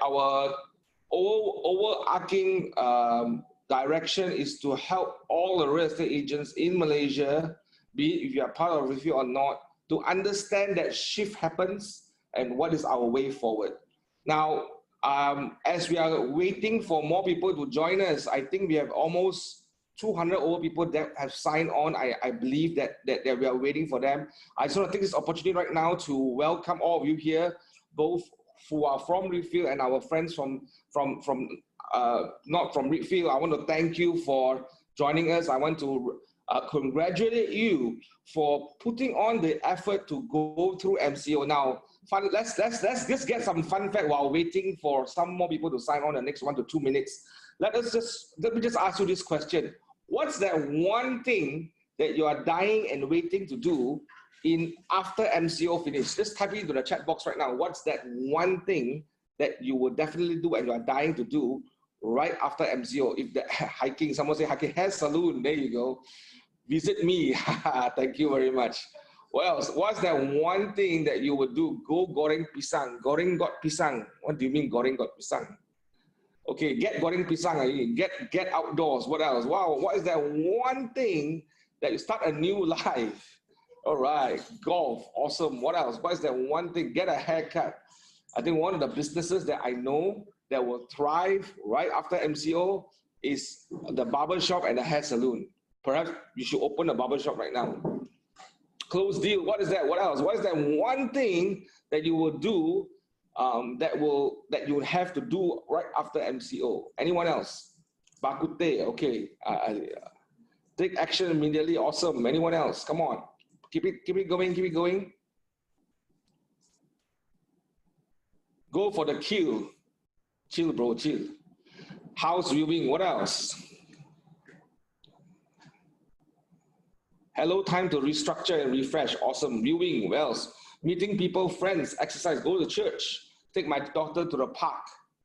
our overarching direction is to help all the real estate agents in Malaysia, be it if you are part of review or not, to understand that shift happens and what is our way forward. Now, as we are waiting for more people to join us, I think we have almost 200 over people that have signed on. I believe that we are waiting for them. I just want to take this opportunity right now to welcome all of you here, both who are from Redfield and our friends from not from Redfield. I want to thank you for joining us. I want to congratulate you for putting on the effort to go through MCO. Now, let's just get some fun fact while waiting for some more people to sign on the next 1 to 2 minutes. Let me just ask you this question. What's that one thing that you are dying and waiting to do after MCO finish? Just type it into the chat box right now. What's that one thing that you will definitely do and you are dying to do right after MCO? If the hiking, someone say hiking, hair salon, there you go. Visit me. Thank you very much. What else? What's that one thing that you would do? Go goreng pisang. Goreng got pisang. What do you mean goreng got pisang? Okay, get goreng pisang. Get outdoors. What else? Wow, what is that one thing that you start a new life? All right, golf, awesome. What else? What is that one thing? Get a haircut. I think one of the businesses that I know that will thrive right after MCO is the barber shop and the hair salon. Perhaps you should open a barber shop right now. Close deal. What is that? What else? What is that one thing that you will do that you will have to do right after MCO? Anyone else? Bakute. Okay. Take action immediately. Awesome. Anyone else? Come on. Keep it going. Keep it going. Go for the kill. Chill, bro. Chill. House viewing. What else? Hello, time to restructure and refresh. Awesome. Viewing, well, meeting people, friends, exercise, go to church, take my daughter to the park.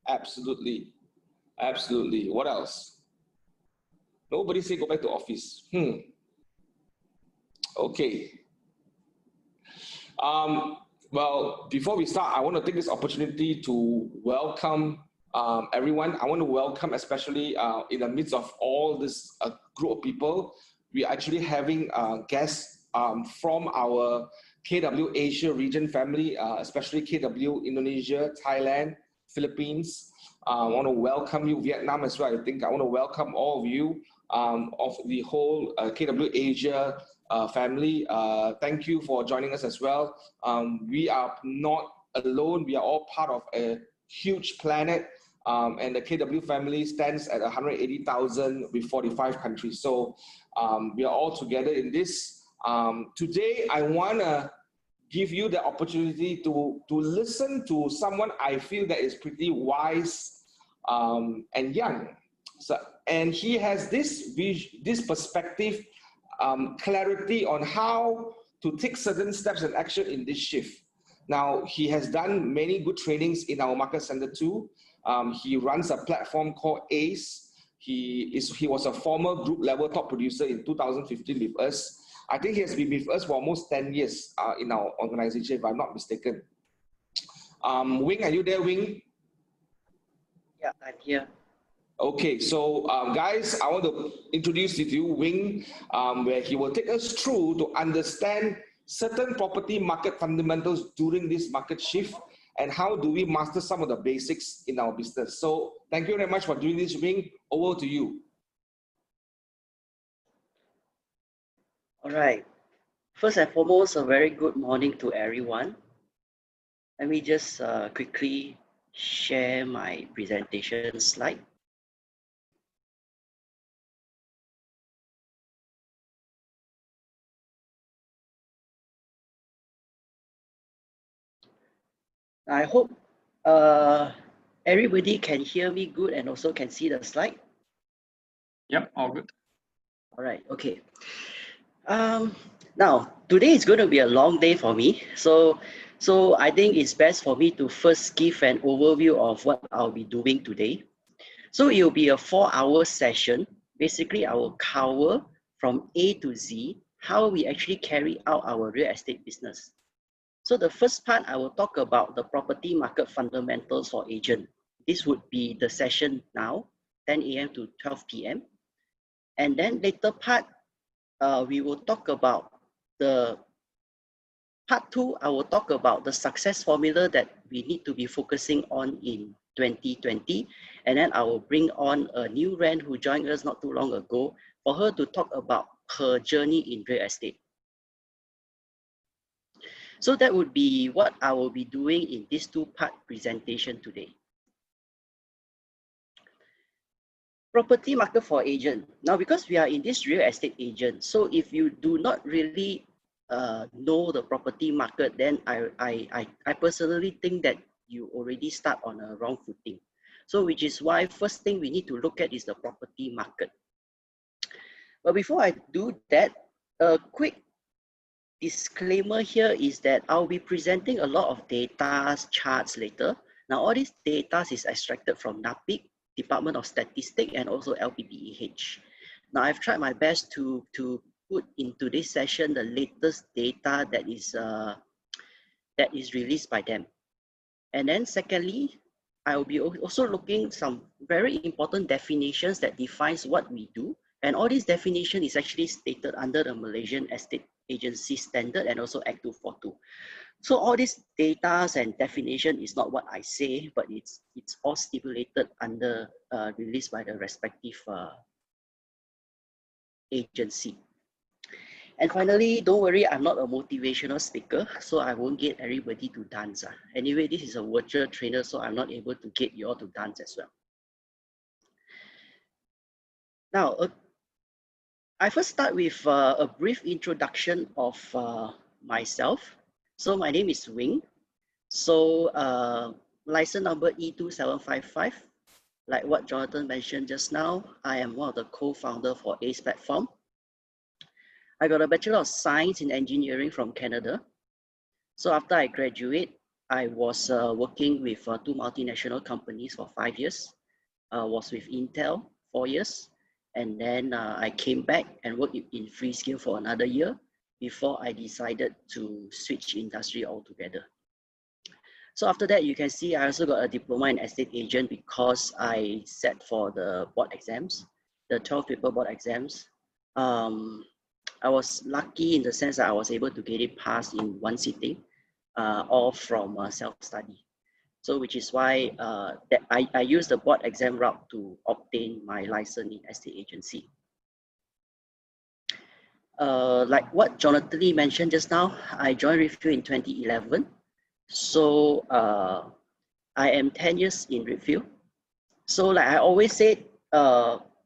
Absolutely. Absolutely. What else? Nobody say go back to office. Okay. Well, before we start, I want to take this opportunity to welcome everyone. I want to welcome, especially in the midst of all this group of people, we are actually having guests from our KW Asia region family, especially KW Indonesia, Thailand, Philippines. I want to welcome you, Vietnam as well. I think I want to welcome all of you of the whole KW Asia family. Thank you for joining us as well. We are not alone. We are all part of a huge planet. And the KW family stands at 180,000 with 45 countries. So we are all together in this. Today, I want to give you the opportunity to listen to someone I feel that is pretty wise and young. So, and he has this perspective, clarity on how to take certain steps and action in this shift. Now, he has done many good trainings in our market center too. He runs a platform called ACE. He was a former group level top producer in 2015 with us. I think he has been with us for almost 10 years in our organization, if I'm not mistaken. Wing, are you there, Wing? Yeah, I'm here. Okay, so guys, I want to introduce you to Wing, where he will take us through to understand certain property market fundamentals during this market shift and how do we master some of the basics in our business. So thank you very much for doing this, Wing. Over to you. All right. First and foremost, a very good morning to everyone. Let me just quickly share my presentation slide. I hope everybody can hear me good and also can see the slide. Yep, all good. All right, okay. Now, today is going to be a long day for me. So I think it's best for me to first give an overview of what I'll be doing today. So it will be a 4-hour session. Basically, I will cover from A to Z how we actually carry out our real estate business. So the first part, I will talk about the property market fundamentals for agent. This would be the session now, 10 a.m. to 12 p.m. And then later part, we will talk about the part 2. I will talk about the success formula that we need to be focusing on in 2020. And then I will bring on a new rent who joined us not too long ago for her to talk about her journey in real estate. So that would be what I will be doing in this two-part presentation today. Property market for agent. Now, because we are in this real estate agent, so if you do not really know the property market, then I personally think that you already start on a wrong footing. So which is why first thing we need to look at is the property market. But before I do that, a quick disclaimer here is that I'll be presenting a lot of data charts later. Now, all these data is extracted from NAPIC, Department of Statistics, and also LPPEH. Now, I've tried my best to put into this session the latest data that is released by them. And then secondly, I will be also looking some very important definitions that defines what we do. And all these definition is actually stated under the Malaysian Estate Agency Standard and also Act 242. So all these data and definition is not what I say, but it's all stipulated under released by the respective agency. And finally, don't worry, I'm not a motivational speaker, so I won't get everybody to dance. Anyway, this is a virtual trainer, so I'm not able to get you all to dance as well. Now, I first start with a brief introduction of myself. So my name is Wing. So license number E2755. Like what Jonathan mentioned just now, I am one of the co-founder for ACE platform. I got a Bachelor of Science in Engineering from Canada. So after I graduate, I was working with 2 multinational companies for 5 years. Was with Intel 4 years. And then I came back and worked in Freescale for another year before I decided to switch industry altogether. So after that, you can see I also got a diploma in estate agent because I sat for the board exams, the 12 paper board exams. I was lucky in the sense that I was able to get it passed in one sitting, all from self-study. So which is why that I used the board exam route to obtain my license in estate agency. Like what Jonathan Lee mentioned just now, I joined Review in 2011. So I am 10 years in Review. So like I always said,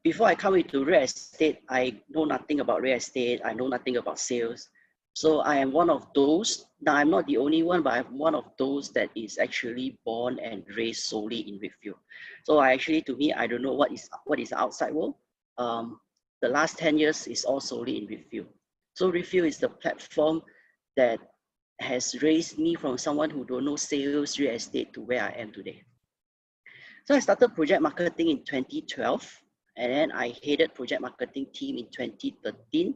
before I come into real estate, I know nothing about real estate. I know nothing about sales. So I am one of those. Now I'm not the only one, but I'm one of those that is actually born and raised solely in Review. So to me, I don't know what is the outside world. The last 10 years is all solely in Review. So Review is the platform that has raised me from someone who don't know sales, real estate to where I am today. So I started project marketing in 2012, and then I headed project marketing team in 2013.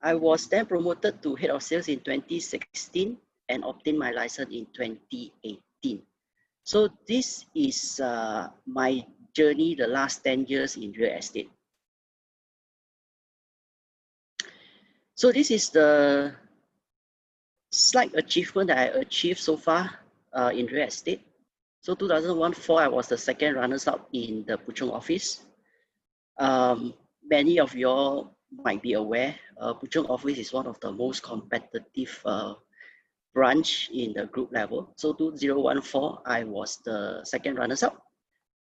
I was then promoted to head of sales in 2016 and obtained my license in 2018. So this is my journey the last 10 years in real estate. So this is the slight achievement that I achieved so far in real estate. So 2014, I was the second runners-up in the Puchong office. Many of you all might be aware, Puchong office is one of the most competitive branch in the group level. So 2014, I was the second runners-up.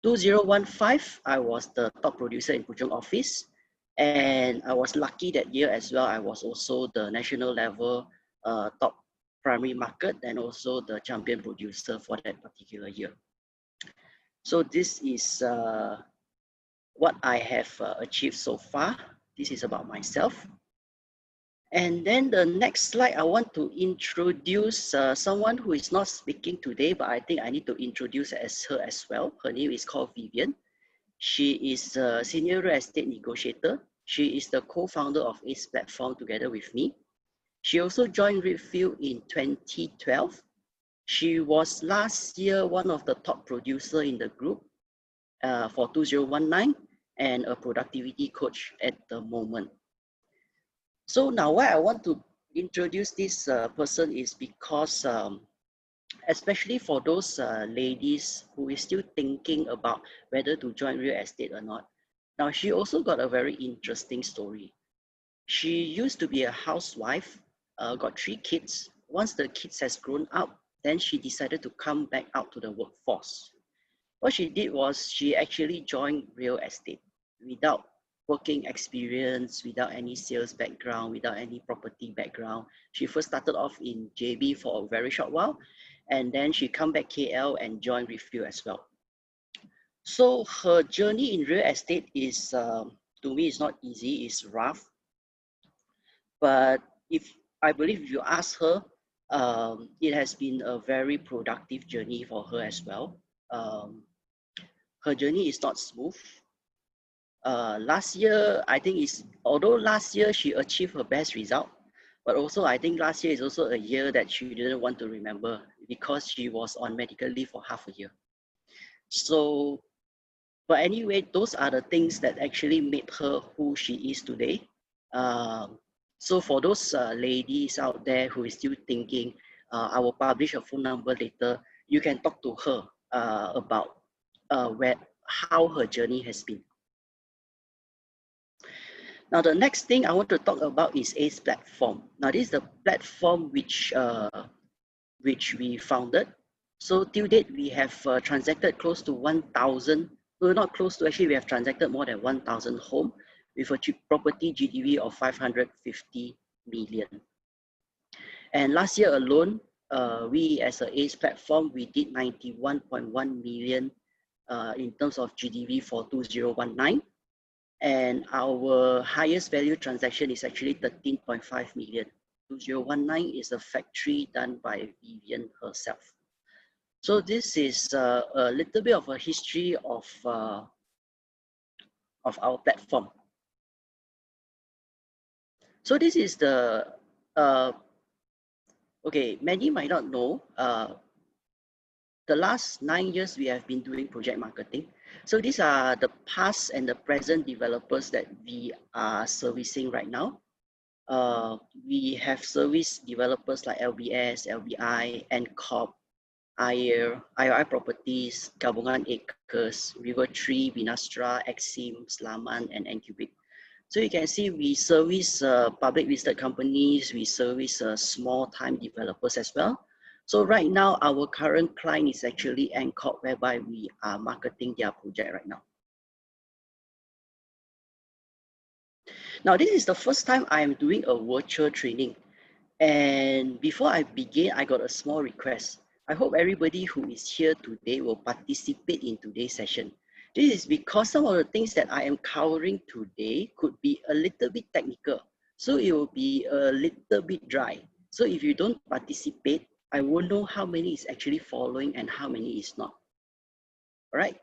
2015, I was the top producer in Puchong office. And I was lucky that year as well. I was also the national level top primary market and also the champion producer for that particular year. So this is what I have achieved so far. This is about myself. And then the next slide, I want to introduce someone who is not speaking today, but I think I need to introduce her as well. Her name is called Vivien. She is a senior real estate negotiator. She is the co-founder of ACE platform together with me. She also joined Redfield in 2012. She was last year one of the top producer in the group for 2019 and a productivity coach at the moment. So now why I want to introduce this person is because especially for those ladies who is still thinking about whether to join real estate or not. Now, she also got a very interesting story. She used to be a housewife, got 3 kids. Once the kids has grown up, then she decided to come back out to the workforce. What she did was she actually joined real estate without working experience, without any sales background, without any property background. She first started off in JB for a very short while, and then she come back KL and joined Redfield as well. So her journey in real estate is, to me, it's not easy, it's rough. But I believe if you ask her, it has been a very productive journey for her as well. Her journey is not smooth. Last year, I think although last year she achieved her best result, but also I think last year is also a year that she didn't want to remember because she was on medical leave for half a year. So, but anyway, those are the things that actually made her who she is today. So for those ladies out there who is still thinking, I will publish a phone number later, you can talk to her about how her journey has been. Now, the next thing I want to talk about is ACE platform. Now, this is the platform which we founded. So till date, we have transacted close to 1,000, well, not close to, actually we have transacted more than 1,000 homes with a property GDV of 550 million. And last year alone, we as a ACE platform, we did 91.1 million in terms of GDV for 2019. And our highest value transaction is actually 13.5 million. 2019 is a factory done by Vivien herself. So this is a little bit of a history of our platform. So this is the, okay, many might not know, the last 9 years we have been doing project marketing. So these are the past and the present developers that we are servicing right now. We have service developers like LBS, LBI, NCOP, IRI Properties, Gabungan Acres, River Tree, Vinastra, Exim, Slaman, and Ncubic. So you can see we service public listed companies, we service small time developers as well. So right now, our current client is actually NCOP, whereby we are marketing their project right now. Now, this is the first time I am doing a virtual training. And before I begin, I got a small request. I hope everybody who is here today will participate in today's session. This is because some of the things that I am covering today could be a little bit technical. So it will be a little bit dry. So if you don't participate, I won't know how many is actually following and how many is not. All right.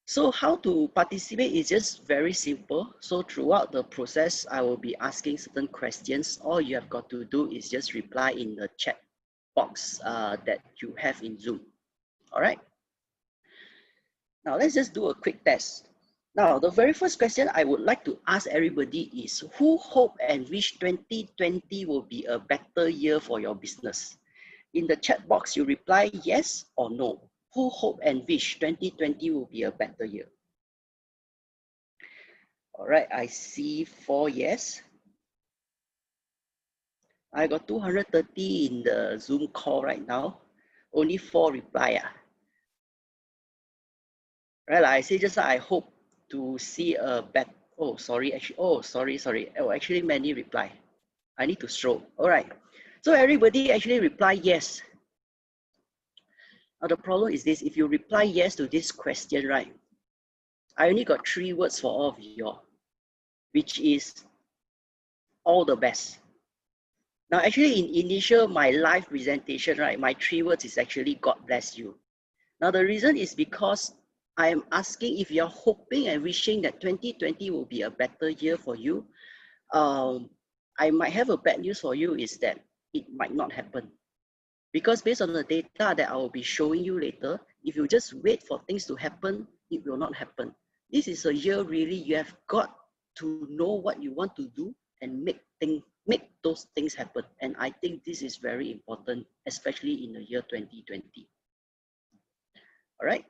So how to participate is just very simple. So throughout the process, I will be asking certain questions. All you have got to do is just reply in the chat box that you have in Zoom. All right. Now let's just do a quick test. Now, the very first question I would like to ask everybody is, who hope and wish 2020 will be a better year for your business? In the chat box, you reply yes or no. Who hope and wish 2020 will be a better year? All right, I see 4 yes. I got 230 in the Zoom call right now. Only 4 reply. Right, like I say just like I hope to see a better, sorry, actually many reply. I need to stroll. All right, so everybody actually reply yes. Now the problem is this, if you reply yes to this question, right, I only got 3 words for all of you, which is all the best. Now actually in initial my live presentation, right, my 3 words is actually God bless you. Now the reason is because I am asking if you're hoping and wishing that 2020 will be a better year for you. I might have a bad news for you is that it might not happen. Because based on the data that I will be showing you later, if you just wait for things to happen, it will not happen. This is a year really you have got to know what you want to do and make those things happen. And I think this is very important, especially in the year 2020. All right.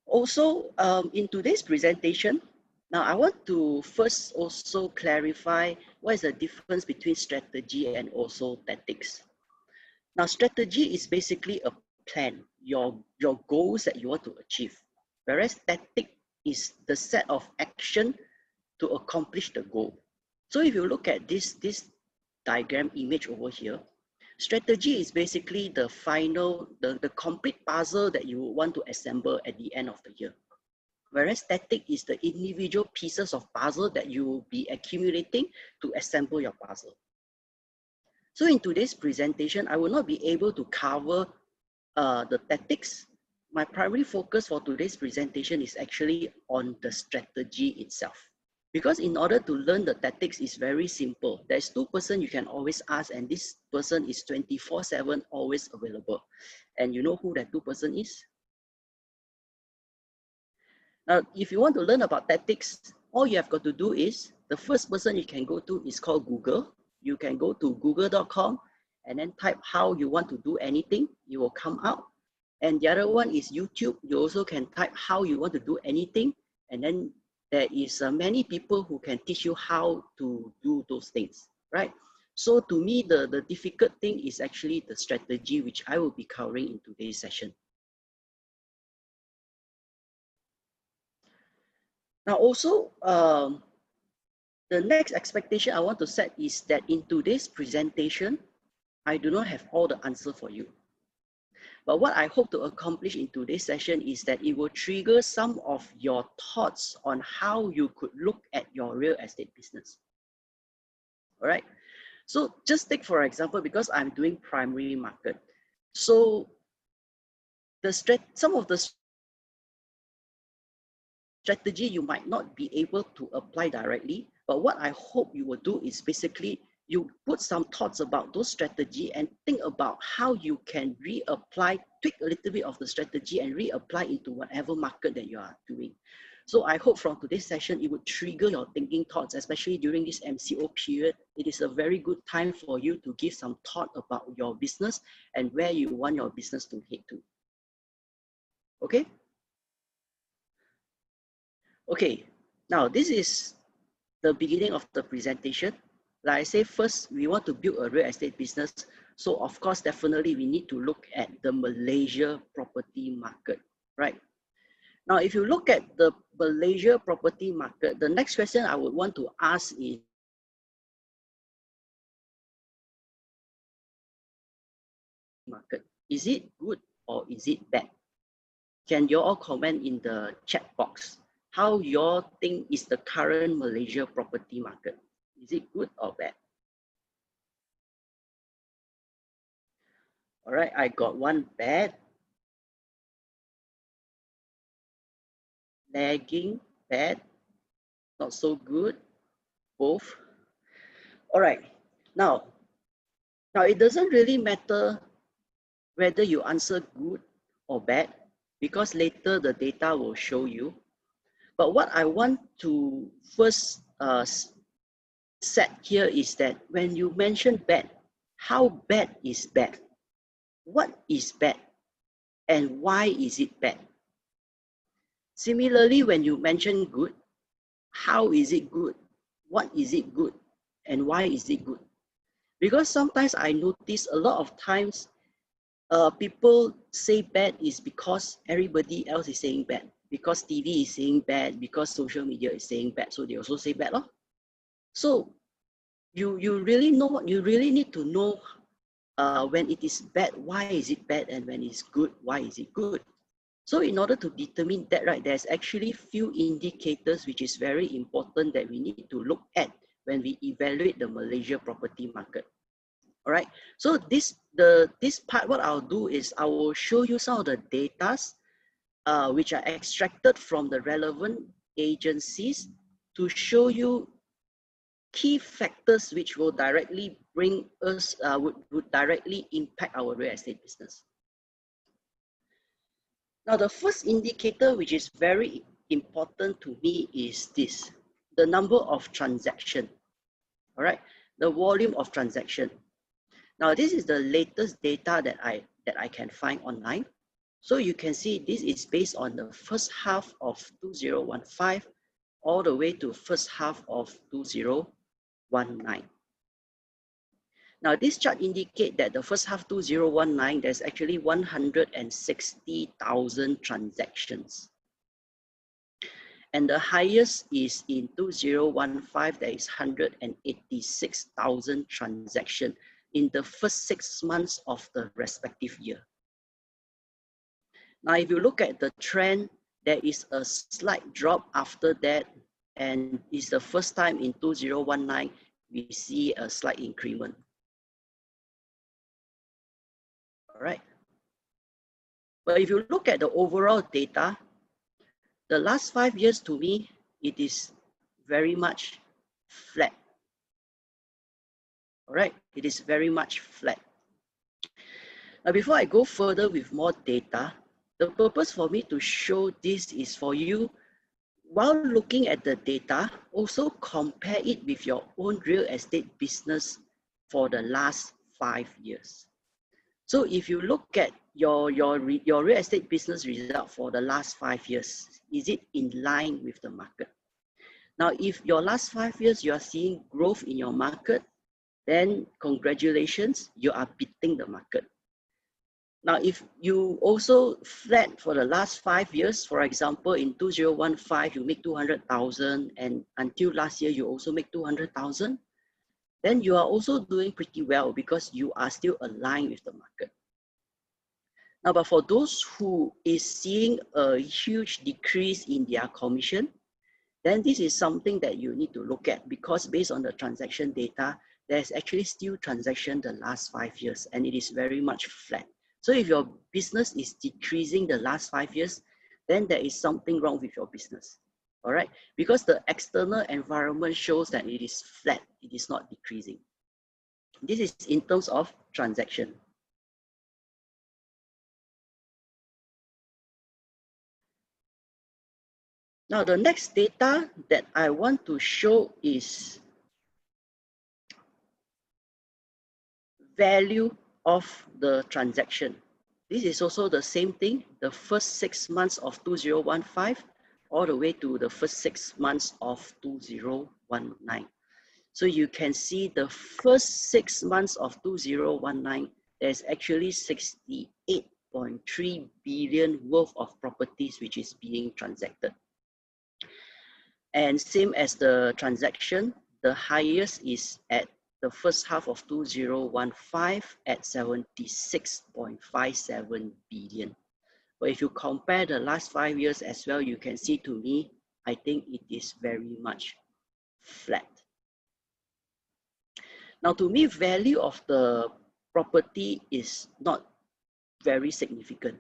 Also, in today's presentation, now I want to first also clarify what is the difference between strategy and also tactics. Now, strategy is basically a plan, your goals that you want to achieve, whereas tactic is the set of action to accomplish the goal. So if you look at this diagram image over here, strategy is basically the final, the complete puzzle that you want to assemble at the end of the year. Whereas tactic is the individual pieces of puzzle that you will be accumulating to assemble your puzzle. So in today's presentation, I will not be able to cover the tactics. My primary focus for today's presentation is actually on the strategy itself. Because in order to learn the tactics is very simple. There's two persons you can always ask, and this person is 24/7 always available. And you know who that two person is? Now, if you want to learn about tactics, all you have got to do is, the first person you can go to is called Google. You can go to google.com and then type how you want to do anything, it will come out. And the other one is YouTube. You also can type how you want to do anything, and then there is many people who can teach you how to do those things, right? So to me, the difficult thing is actually the strategy, which I will be covering in today's session. Now also, the next expectation I want to set is that in today's presentation, I do not have all the answer for you. But what I hope to accomplish in today's session is that it will trigger some of your thoughts on how you could look at your real estate business. All right. So just take for example, because I'm doing primary market. So some of the strategy you might not be able to apply directly, but what I hope you will do is basically you put some thoughts about those strategy and think about how you can reapply, tweak a little bit of the strategy and reapply into whatever market that you are doing. So I hope from today's session, it would trigger your thinking thoughts, especially during this MCO period. It is a very good time for you to give some thought about your business and where you want your business to head to. Okay? Okay, now this is the beginning of the presentation. Like I say, first, we want to build a real estate business. So of course, definitely we need to look at the Malaysia property market, right? Now, if you look at the Malaysia property market, the next question I would want to ask is, is it good or is it bad? Can you all comment in the chat box how you all think is the current Malaysia property market? Is it good or bad? All right, I got one bad, lagging, bad, not so good, both. All right, now it doesn't really matter whether you answer good or bad, because later the data will show you. But what I want to first set here is that when you mention bad, how bad is bad? What is bad? And why is it bad? Similarly, when you mention good, how is it good? What is it good? And why is it good? Because sometimes I notice a lot of times people say bad is because everybody else is saying bad. Because TV is saying bad, because social media is saying bad, so they also say bad. So you really need to know when it is bad, why is it bad, and when it's good, why is it good? So in order to determine that, right, there's actually few indicators which is very important that we need to look at when we evaluate the Malaysia property market. All right. So this part, what I'll do is I will show you some of the data which are extracted from the relevant agencies to show you key factors which will directly bring us, would directly impact our real estate business. Now, the first indicator which is very important to me is this, the number of transactions, all right? The volume of transaction. Now, this is the latest data that I can find online. So you can see this is based on the first half of 2015 all the way to first half of 2019. Now, this chart indicates that the first half 2019, there's actually 160,000 transactions. And the highest is in 2015, there is 186,000 transactions in the first 6 months of the respective year. Now, if you look at the trend, there is a slight drop after that, and it's the first time in 2019 we see a slight increment. All right. But if you look at the overall data, the last 5 years to me, it is very much flat. All right, it is very much flat. Now, before I go further with more data, the purpose for me to show this is for you, while looking at the data, also compare it with your own real estate business for the last 5 years. So if you look at your real estate business result for the last 5 years, is it in line with the market? Now, if your last 5 years you are seeing growth in your market, then congratulations, you are beating the market. Now, if you also flat for the last 5 years, for example, in 2015, you make 200,000, and until last year, you also make 200,000, then you are also doing pretty well because you are still aligned with the market. Now, but for those who is seeing a huge decrease in their commission, then this is something that you need to look at, because based on the transaction data, there's actually still transaction the last 5 years, and it is very much flat. So if your business is decreasing the last 5 years, then there is something wrong with your business. All right, because the external environment shows that it is flat, it is not decreasing. This is in terms of transaction. Now, the next data that I want to show is value of the transaction. This is also the same thing, the first 6 months of 2015 all the way to the first 6 months of 2019. So you can see the first 6 months of 2019, there's actually 68.3 billion worth of properties which is being transacted. And same as the transaction, the highest is at the first half of 2015 at 76.57 billion. But if you compare the last 5 years as well, you can see, to me, I think it is very much flat. Now, to me, value of the property is not very significant.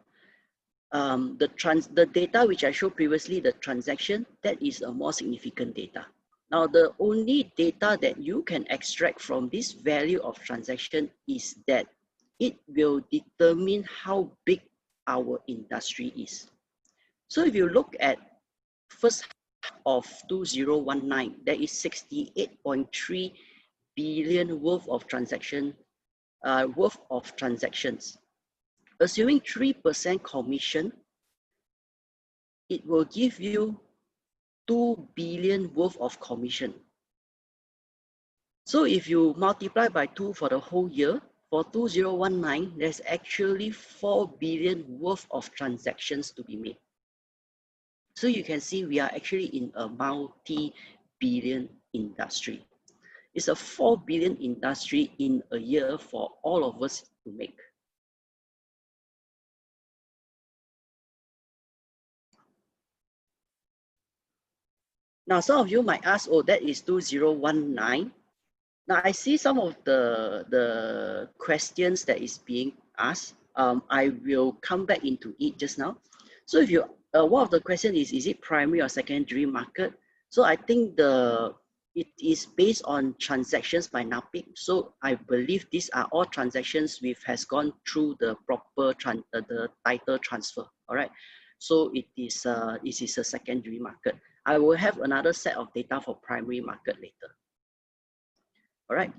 The data which I showed previously, the transaction, that is a more significant data. Now, the only data that you can extract from this value of transaction is that it will determine how big our industry is. So if you look at first half of 2019, there is 68.3 billion worth of transactions. Assuming 3% commission, it will give you 2 billion worth of commission. So if you multiply by 2 for the whole year, for 2019, there's actually 4 billion worth of transactions to be made. So you can see we are actually in a multi-billion industry. It's a 4 billion industry in a year for all of us to make. Now, some of you might ask, oh, that is 2019. Now, I see some of the questions that is being asked. I will come back into it just now. So if you, one of the questions is it primary or secondary market? So I think it is based on transactions by NAPIC. So I believe these are all transactions which has gone through the proper the title transfer. All right. So it is a secondary market. I will have another set of data for primary market later. All right.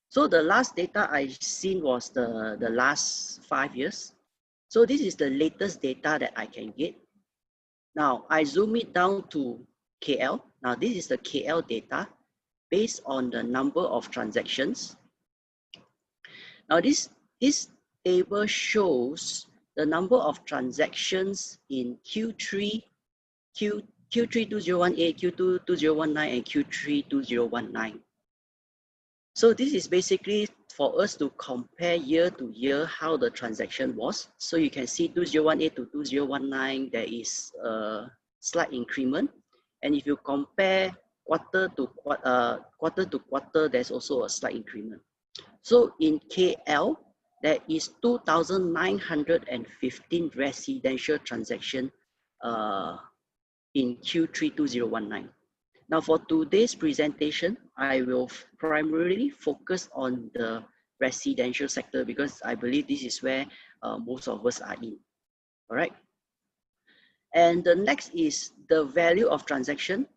So the last data I seen was the last 5 years. So this is the latest data that I can get. Now I zoom it down to KL. Now this is the KL data based on the number of transactions. Now this table shows the number of transactions in Q3 2018, Q2 2019, and Q3 2019. So this is basically for us to compare year to year how the transaction was. So you can see 2018 to 2019, there is a slight increment. And if you compare quarter to quarter, there's also a slight increment. So in KL, there is 2,915 residential transactions in Q3 2019. Now for today's presentation, I will primarily focus on the residential sector because I believe this is where most of us are in. All right. And the next is the value of transaction.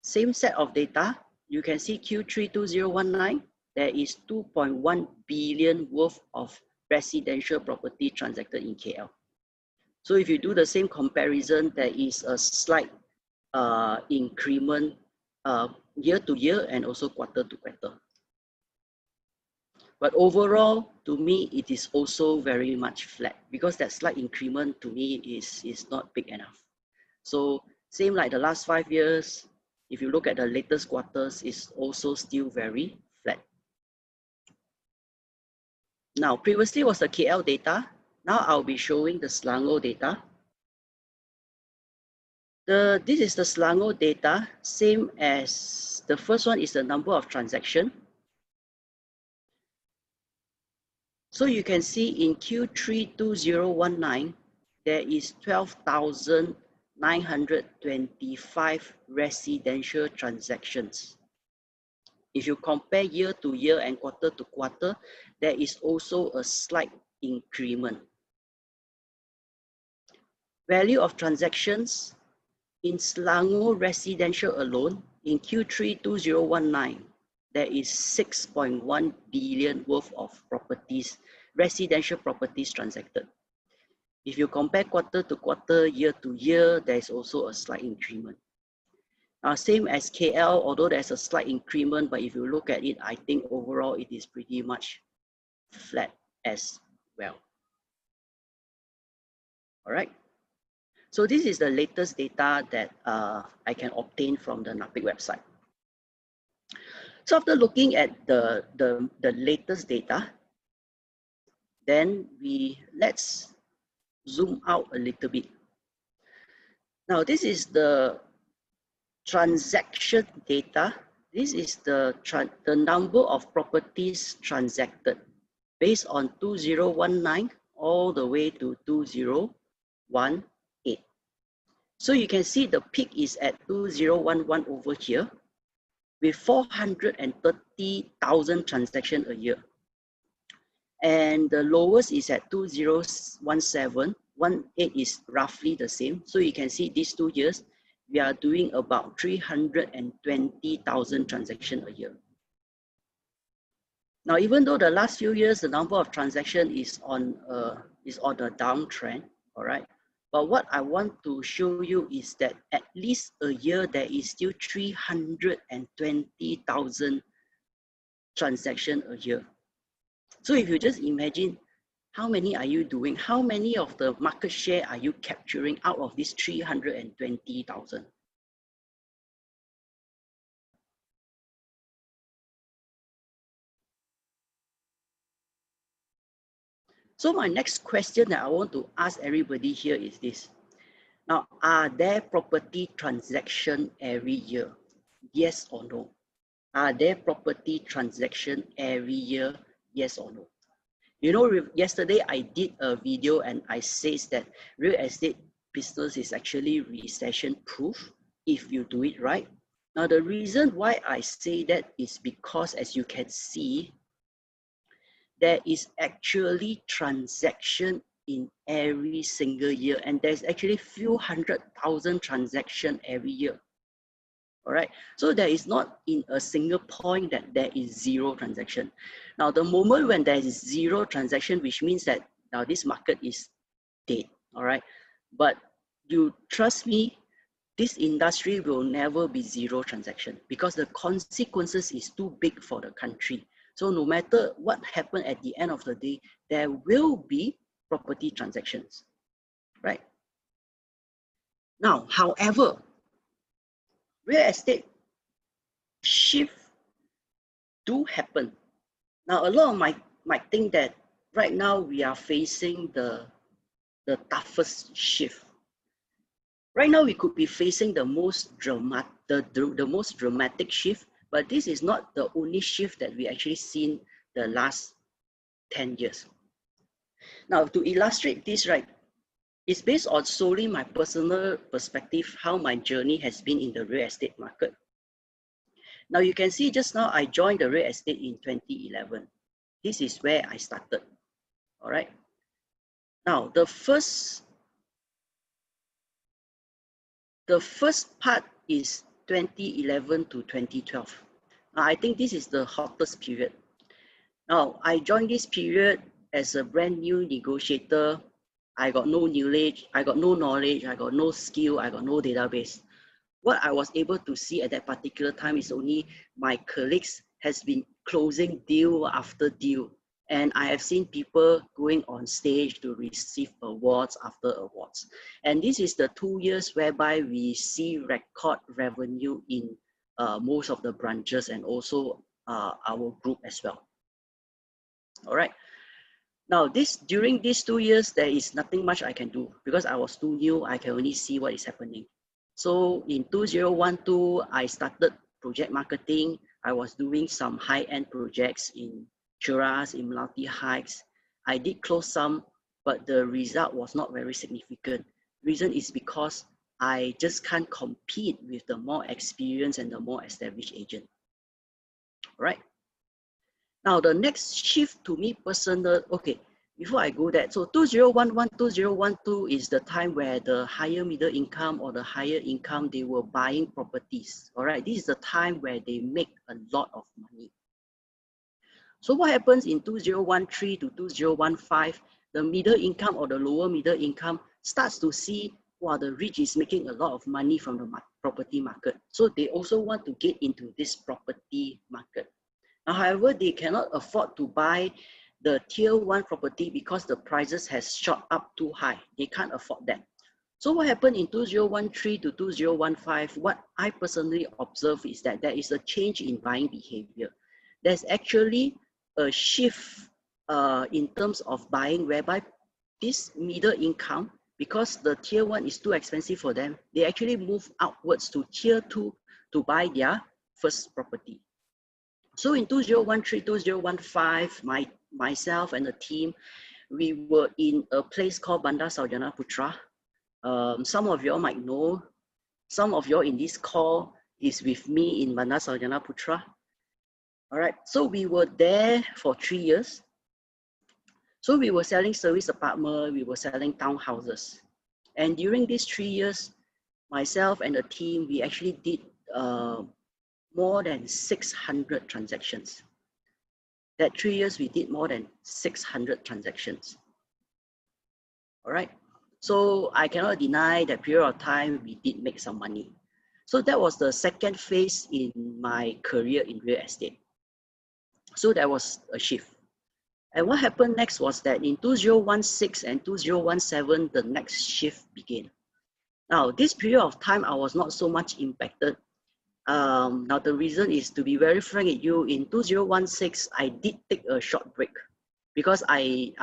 Same set of data. You can see Q3 2019, there is 2.1 billion worth of residential property transacted in KL. So if you do the same comparison, there is a slight increment year to year and also quarter to quarter. But overall, to me, it is also very much flat because that slight increment to me is not big enough. So same like the last 5 years, if you look at the latest quarters, it's also still very flat. Now, previously was the KL data. Now I'll be showing the Selangor data. This is the Selangor data, same as the first one is the number of transactions. So you can see in Q3 2019, there is 12,925 residential transactions. If you compare year to year and quarter to quarter, there is also a slight increment. Value of transactions in Selangor residential alone, in Q3 2019, there is 6.1 billion worth of properties, residential properties transacted. If you compare quarter to quarter, year to year, there is also a slight increment. Now, same as KL, although there's a slight increment, but if you look at it, I think overall it is pretty much flat as well. All right. So this is the latest data that I can obtain from the NAPIC website. So after looking at the latest data, then let's zoom out a little bit. Now this is the transaction data. This is the number of properties transacted based on 2019 all the way to 2018. So you can see the peak is at 2011 over here with 430,000 transactions a year. And the lowest is at 2017, 18 is roughly the same. So you can see these 2 years, we are doing about 320,000 transactions a year. Now, even though the last few years, the number of transactions is on a downtrend, all right? But what I want to show you is that at least a year, there is still 320,000 transactions a year. So if you just imagine, how many are you doing? How many of the market share are you capturing out of this 320,000? So my next question that I want to ask everybody here is this. Now, are there property transactions every year? Yes or no? Are there property transactions every year? Yes or no? You know, yesterday I did a video and I says that real estate business is actually recession proof if you do it right. Now, the reason why I say that is because, as you can see, there is actually transaction in every single year, and there's actually few 100,000 transactions every year. All right, so there is not in a single point that there is zero transaction. Now, the moment when there is zero transaction, which means that now this market is dead. All right, but you trust me, this industry will never be zero transaction because the consequences is too big for the country. So no matter what happened at the end of the day, there will be property transactions, right? Now, however, real estate shift do happen. Now, a lot of might think that right now we are facing the toughest shift. Right now, we could be facing the most dramatic shift, but this is not the only shift that we actually seen the last 10 years. Now, to illustrate this, right, it's based on solely my personal perspective, how my journey has been in the real estate market. Now, you can see just now, I joined the real estate in 2011. This is where I started, all right? Now, the first part is 2011 to 2012. Now, I think this is the hottest period. Now, I joined this period as a brand new negotiator. I got no knowledge, I got no skill, I got no database. What I was able to see at that particular time is only my colleagues has been closing deal after deal. And I have seen people going on stage to receive awards after awards. And this is the 2 years whereby we see record revenue in most of the branches and also our group as well. All right. Now, during these 2 years, there is nothing much I can do because I was too new. I can only see what is happening. So in 2012, I started project marketing. I was doing some high-end projects in Cheras, in Melati Heights. I did close some, but the result was not very significant. Reason is because I just can't compete with the more experienced and the more established agent. All right. Now, the next shift to me personal, okay, before I go that, so 2011, 2012 is the time where the higher middle income or the higher income, they were buying properties, all right? This is the time where they make a lot of money. So what happens in 2013 to 2015, the middle income or the lower middle income starts to see, wow, the rich is making a lot of money from the property market. So they also want to get into this property market. Now, however, they cannot afford to buy the tier 1 property because the prices has shot up too high. They can't afford that. So what happened in 2013 to 2015, what I personally observed is that there is a change in buying behavior. There's actually a shift in terms of buying whereby this middle income, because the tier 1 is too expensive for them, they actually move outwards to tier 2 to buy their first property. So in 2013, 2015, myself and the team, we were in a place called Bandar Sarjana Putra. Some of you all might know. Some of you all in this call is with me in Bandar Sarjana Putra. All right, so we were there for 3 years. So we were selling service apartment, we were selling townhouses. And during these 3 years, myself and the team, we actually did more than 600 transactions. That 3 years, we did more than 600 transactions. All right. So I cannot deny that period of time, we did make some money. So that was the second phase in my career in real estate. So that was a shift. And what happened next was that in 2016 and 2017, the next shift began. Now, this period of time, I was not so much impacted. Now, the reason is, to be very frank with you, in 2016, I did take a short break because I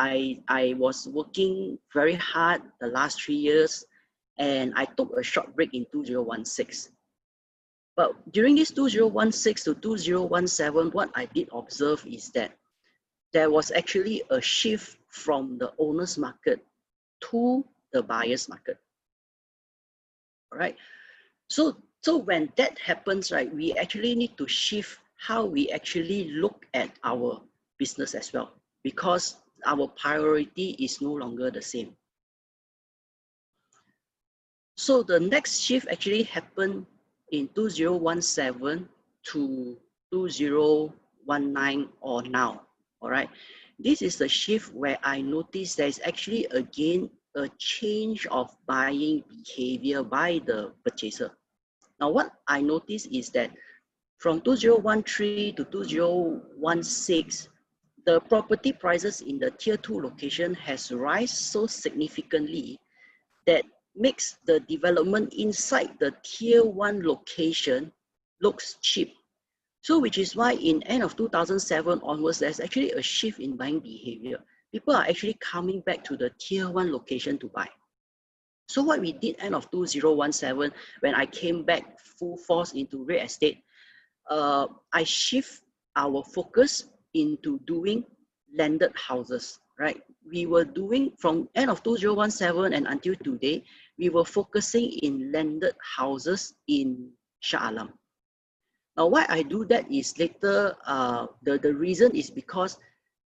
was working very hard the last 3 years, and I took a short break in 2016. But during this 2016 to 2017, what I did observe is that there was actually a shift from the owner's market to the buyer's market. All right. So So when that happens, right, we actually need to shift how we actually look at our business as well, because our priority is no longer the same. So the next shift actually happened in 2017 to 2019 or now, all right? This is the shift where I noticed there's actually again a change of buying behavior by the purchaser. Now, what I noticed is that from 2013 to 2016, the property prices in the tier 2 location has rise so significantly that makes the development inside the tier 1 location looks cheap. So which is why in end of 2007 onwards, there's actually a shift in buying behavior. People are actually coming back to the tier 1 location to buy. So what we did end of 2017, when I came back full force into real estate, I shift our focus into doing landed houses, right? We were doing from end of 2017 and until today, we were focusing in landed houses in Shah Alam. Now, why I do that is later, the reason is because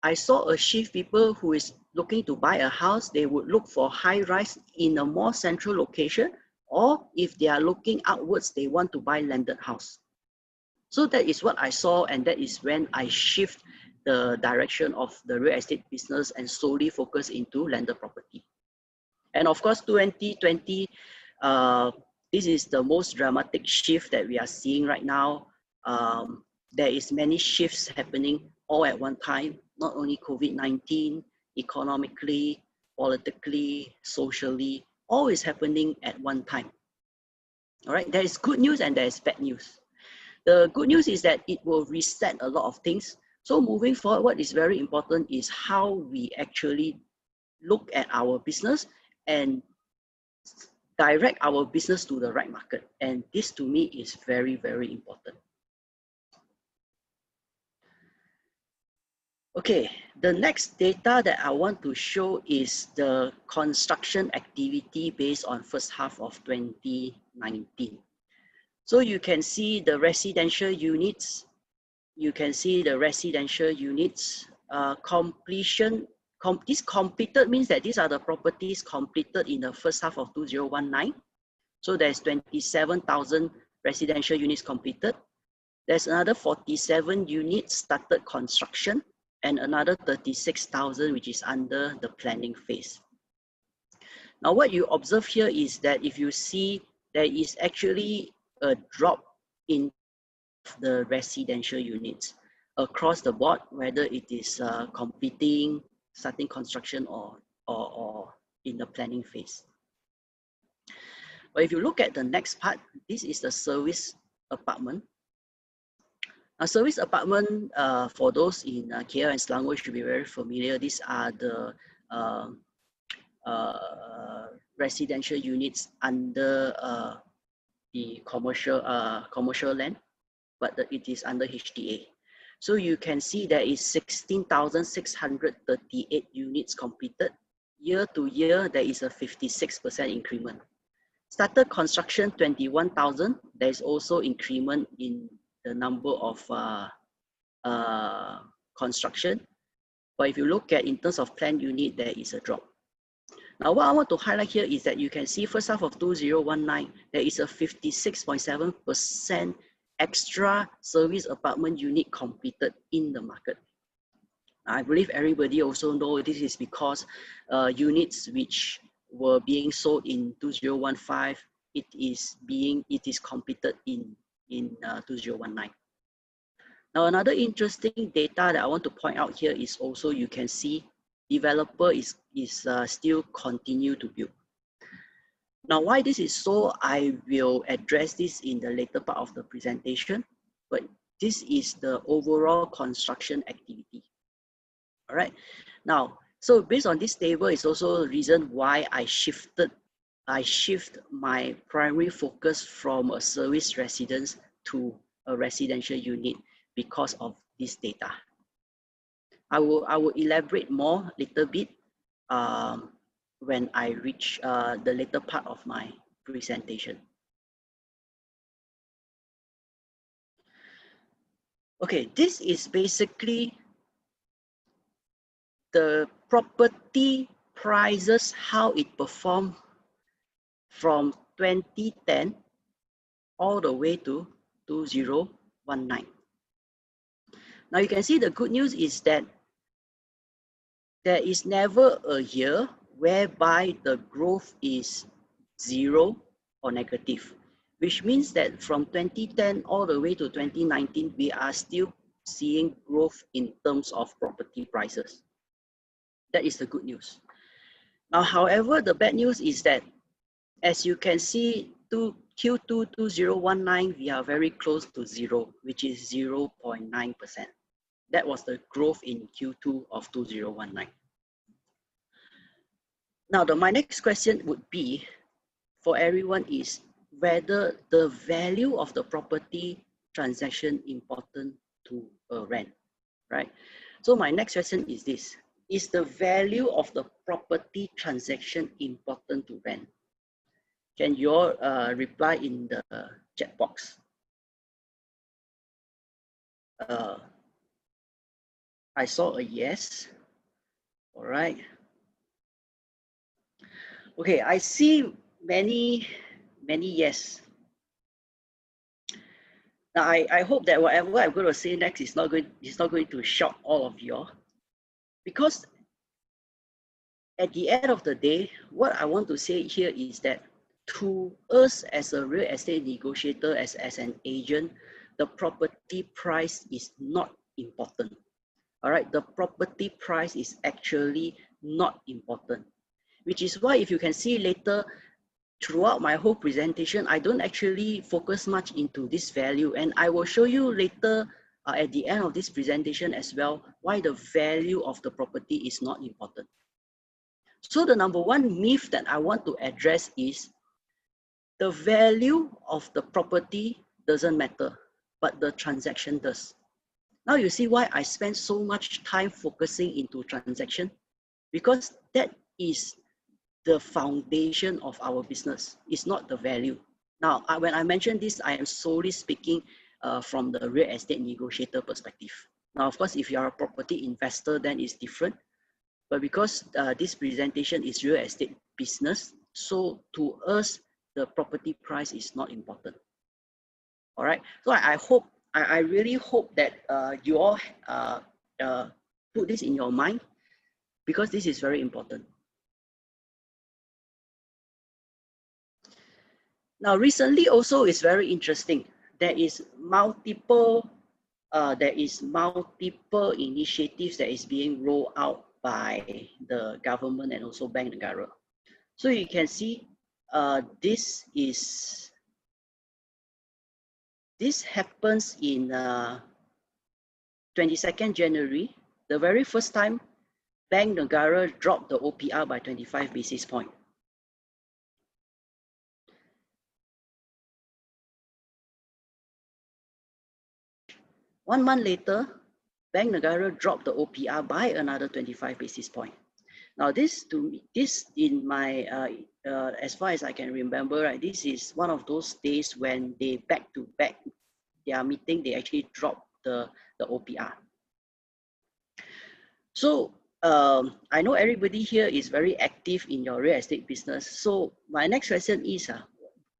I saw a shift. People who is looking to buy a house, they would look for high rise in a more central location, or if they are looking outwards, they want to buy landed house. So that is what I saw, and that is when I shift the direction of the real estate business and solely focus into landed property. And of course, 2020, this is the most dramatic shift that we are seeing right now. There is many shifts happening all at one time, not only COVID-19, economically, politically, socially, all is happening at one time. All right, there is good news and there is bad news. The good news is that it will reset a lot of things. So moving forward, what is very important is how we actually look at our business and direct our business to the right market. And this to me is very, very important. Okay, the next data that I want to show is the construction activity based on first half of 2019. So you can see the residential units. You can see the residential units completion. This completed means that these are the properties completed in the first half of 2019. So there's 27,000 residential units completed. There's another 47 units started construction and another 36,000 which is under the planning phase. Now what you observe here is that if you see there is actually a drop in the residential units across the board, whether it is completing, starting construction or in the planning phase. But if you look at the next part, this is the service apartment. A service apartment, for those in KL and Selangor should be very familiar. These are the residential units under the commercial land, but it is under HDA. So you can see there is 16,638 units completed. Year to year, there is a 56% increment. Started construction 21,000. There is also increment in the number of construction. But if you look at in terms of planned unit, there is a drop. Now, what I want to highlight here is that you can see first half of 2019, there is a 56.7% extra service apartment unit completed in the market. I believe everybody also know this is because units which were being sold in 2015, it is completed in 2019. Now, another interesting data that I want to point out here is also you can see developer is still continue to build. Now, why this is so, I will address this in the later part of the presentation, but this is the overall construction activity. All right. Now, so based on this table is also the reason why I shift my primary focus from a service residence to a residential unit because of this data. I will elaborate more a little bit when I reach the later part of my presentation. Okay, this is basically the property prices, how it performed from 2010 all the way to 2019. Now you can see the good news is that there is never a year whereby the growth is zero or negative, which means that from 2010 all the way to 2019, we are still seeing growth in terms of property prices. That is the good news. Now, however, the bad news is that, as you can see, to Q2 2019, we are very close to zero, which is 0.9%. That was the growth in Q2 of 2019. Now, my next question would be for everyone is whether the value of the property transaction important to a rent, right? So my next question is this: is the value of the property transaction important to rent? Can you all reply in the chat box? I saw a yes. All right. Okay, I see many yes. Now I hope that whatever I'm going to say next is not going to shock all of you all, because at the end of the day, what I want to say here is that to us as a real estate negotiator, as an agent, the property price is not important. All right, the property price is actually not important, which is why if you can see later, throughout my whole presentation, I don't actually focus much into this value, and I will show you later at the end of this presentation as well why the value of the property is not important. So the number one myth that I want to address is the value of the property doesn't matter, but the transaction does. Now you see why I spend so much time focusing into transaction, because that is the foundation of our business. It's not the value. Now, when I mention this, I am solely speaking from the real estate negotiator perspective. Now, of course, if you are a property investor, then it's different. But because this presentation is real estate business, so to us, the property price is not important. All right. So I really hope that you all put this in your mind, because this is very important. Now, recently also is very interesting. There is multiple initiatives that is being rolled out by the government and also Bank Negara. So you can see this happens in 22nd January, the very first time Bank Negara dropped the OPR by 25 basis points. One month later, Bank Negara dropped the OPR by another 25 basis points. Now this in my, as far as I can remember, right, this is one of those days when they back to back their meeting, they actually dropped the OPR. So I know everybody here is very active in your real estate business. So my next question is,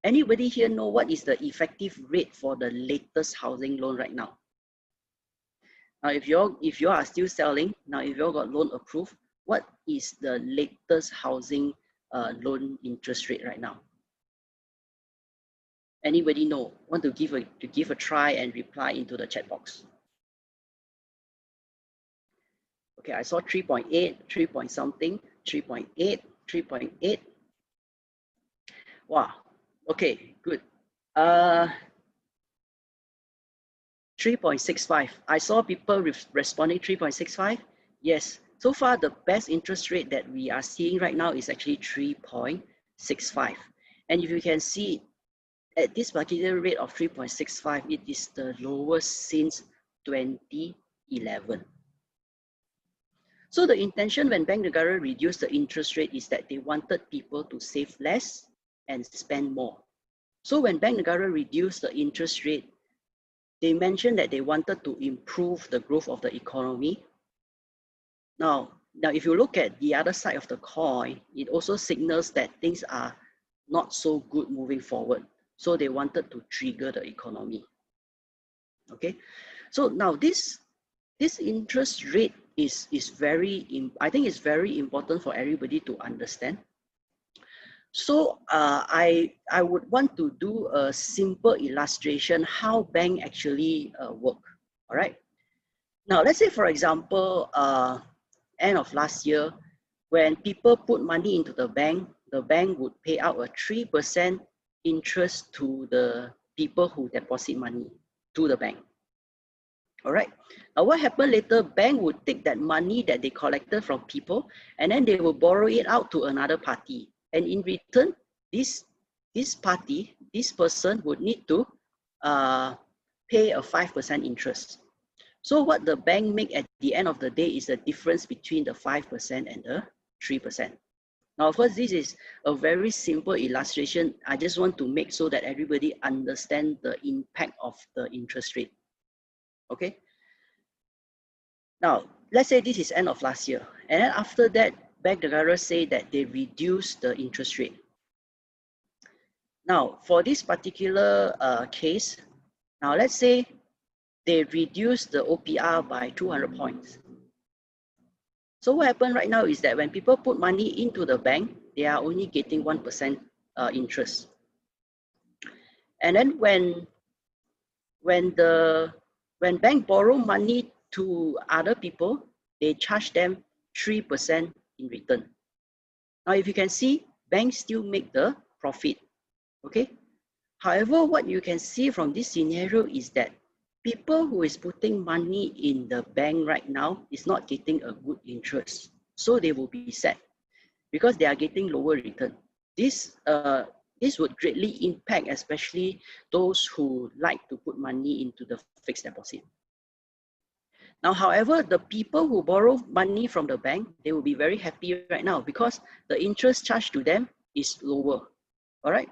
anybody here know what is the effective rate for the latest housing loan right now? Now, if you are still selling, now if you got loan approved, what is the latest housing loan interest rate right now? Anybody know? Want to give a try and reply into the chat box. Okay, I saw 3.8, 3 point something, 3.8, 3.8. Wow. Okay, good. 3.65. I saw people responding 3.65. Yes, so far the best interest rate that we are seeing right now is actually 3.65. And if you can see at this particular rate of 3.65, it is the lowest since 2011. So the intention when Bank Negara reduced the interest rate is that they wanted people to save less and spend more. So when Bank Negara reduced the interest rate, they mentioned that they wanted to improve the growth of the economy. Now, if you look at the other side of the coin, it also signals that things are not so good moving forward. So they wanted to trigger the economy. Okay, so now this interest rate is I think it's very important for everybody to understand. So I would want to do a simple illustration how bank actually work. All right. Now let's say, for example, end of last year, when people put money into the bank would pay out a 3% interest to the people who deposit money to the bank. All right. Now what happened later, bank would take that money that they collected from people and then they will borrow it out to another party. And in return, this person would need to pay a 5% interest. So what the bank make at the end of the day is the difference between the 5% and the 3%. Now, of course, this is a very simple illustration. I just want to make so that everybody understand the impact of the interest rate. Okay. Now, let's say this is end of last year. And then after that, Bank Negara say that they reduce the interest rate. Now, for this particular case, now let's say they reduce the OPR by 200 points. So what happened right now is that when people put money into the bank, they are only getting 1% interest. And then when bank borrow money to other people, they charge them 3% in return. Now, if you can see, banks still make the profit. Okay. However, what you can see from this scenario is that people who is putting money in the bank right now is not getting a good interest. So they will be sad because they are getting lower return. This would greatly impact especially those who like to put money into the fixed deposit. Now, however, the people who borrow money from the bank, they will be very happy right now because the interest charged to them is lower. All right.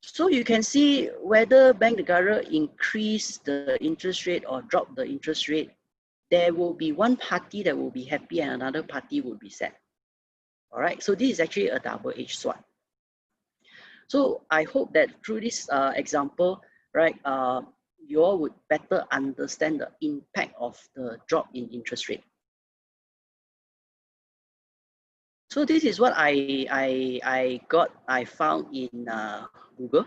So you can see whether Bank Negara increase the interest rate or drop the interest rate, there will be one party that will be happy and another party will be sad. All right. So this is actually a double-edged sword. So I hope that through this example, right, you all would better understand the impact of the drop in interest rate. So this is what I found in Google.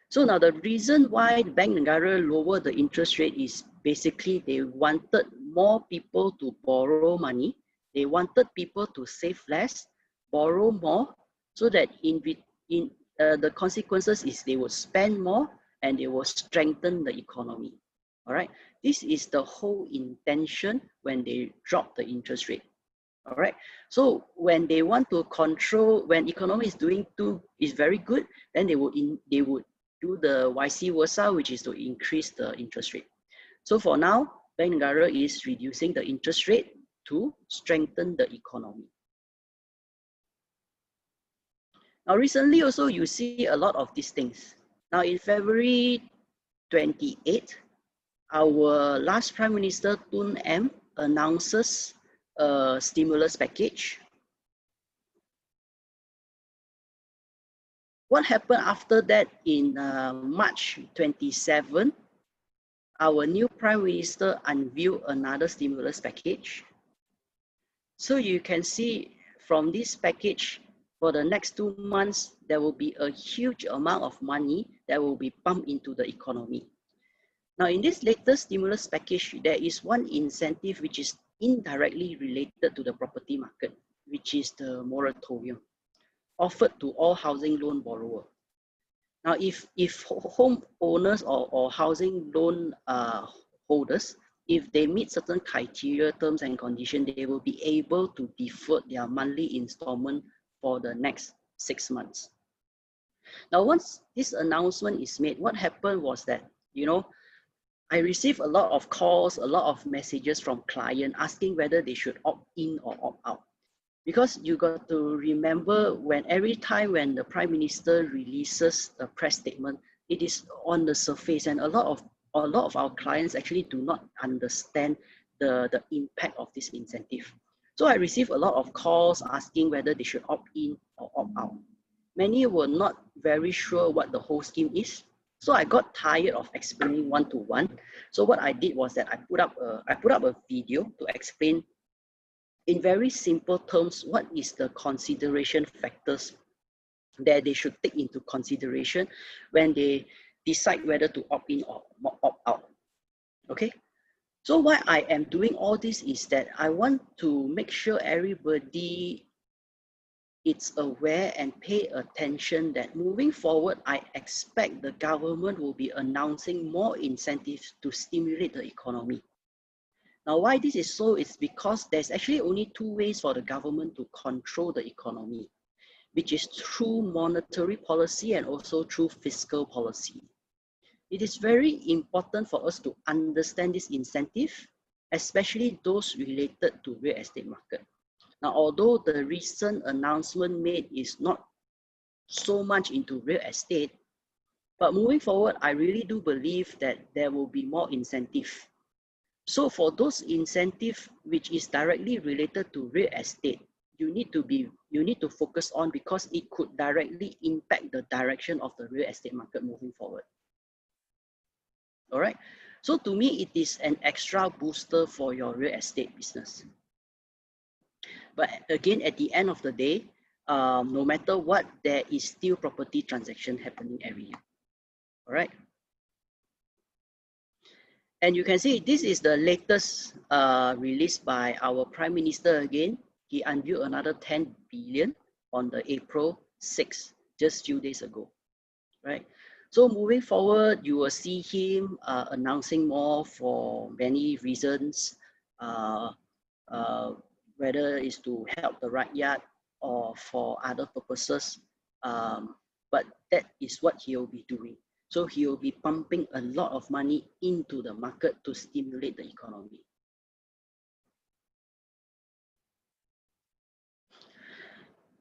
So now the reason why Bank Negara lowered the interest rate is basically they wanted more people to borrow money. They wanted people to save less, borrow more, so that the consequences is they will spend more and they will strengthen the economy. All right. This is the whole intention when they drop the interest rate. All right. So when they want to control, when economy is very good, then they would do the vice versa, which is to increase the interest rate. So for now, Bank Negara is reducing the interest rate to strengthen the economy. Now recently also you see a lot of these things. Now in February 28, our last Prime Minister Tun M announces a stimulus package. What happened after that in March 27, our new Prime Minister unveiled another stimulus package. So you can see from this package, for the next 2 months, there will be a huge amount of money that will be pumped into the economy. Now in this latest stimulus package, there is one incentive which is indirectly related to the property market, which is the moratorium offered to all housing loan borrowers. Now, if home owners or housing loan holders, if they meet certain criteria, terms and conditions, they will be able to defer their monthly installment for the next 6 months. Now, once this announcement is made, what happened was that, I received a lot of calls, a lot of messages from clients asking whether they should opt in or opt out. Because you got to remember every time when the Prime Minister releases a press statement, it is on the surface and a lot a lot of our clients actually do not understand the impact of this incentive. So I received a lot of calls asking whether they should opt in or opt out. Many were not very sure what the whole scheme is. So I got tired of explaining one-to-one. So what I did was that I put up a video to explain in very simple terms what is the consideration factors that they should take into consideration when they decide whether to opt in or opt out. Okay. So why I am doing all this is that I want to make sure everybody is aware and pay attention that moving forward, I expect the government will be announcing more incentives to stimulate the economy. Now, why this is so is because there's actually only two ways for the government to control the economy, which is through monetary policy and also through fiscal policy. It is very important for us to understand this incentive, especially those related to real estate market. Now, although the recent announcement made is not so much into real estate, but moving forward, I really do believe that there will be more incentive. So for those incentive which is directly related to real estate, you need to focus on because it could directly impact the direction of the real estate market moving forward. All right. So to me, it is an extra booster for your real estate business. But again, at the end of the day, no matter what, there is still property transaction happening every year. All right. And you can see this is the latest release by our Prime Minister again. He unveiled another 10 billion on the April 6th, just a few days ago, right? So moving forward, you will see him announcing more for many reasons, whether it's to help the rakyat or for other purposes. But that is what he will be doing. So he will be pumping a lot of money into the market to stimulate the economy.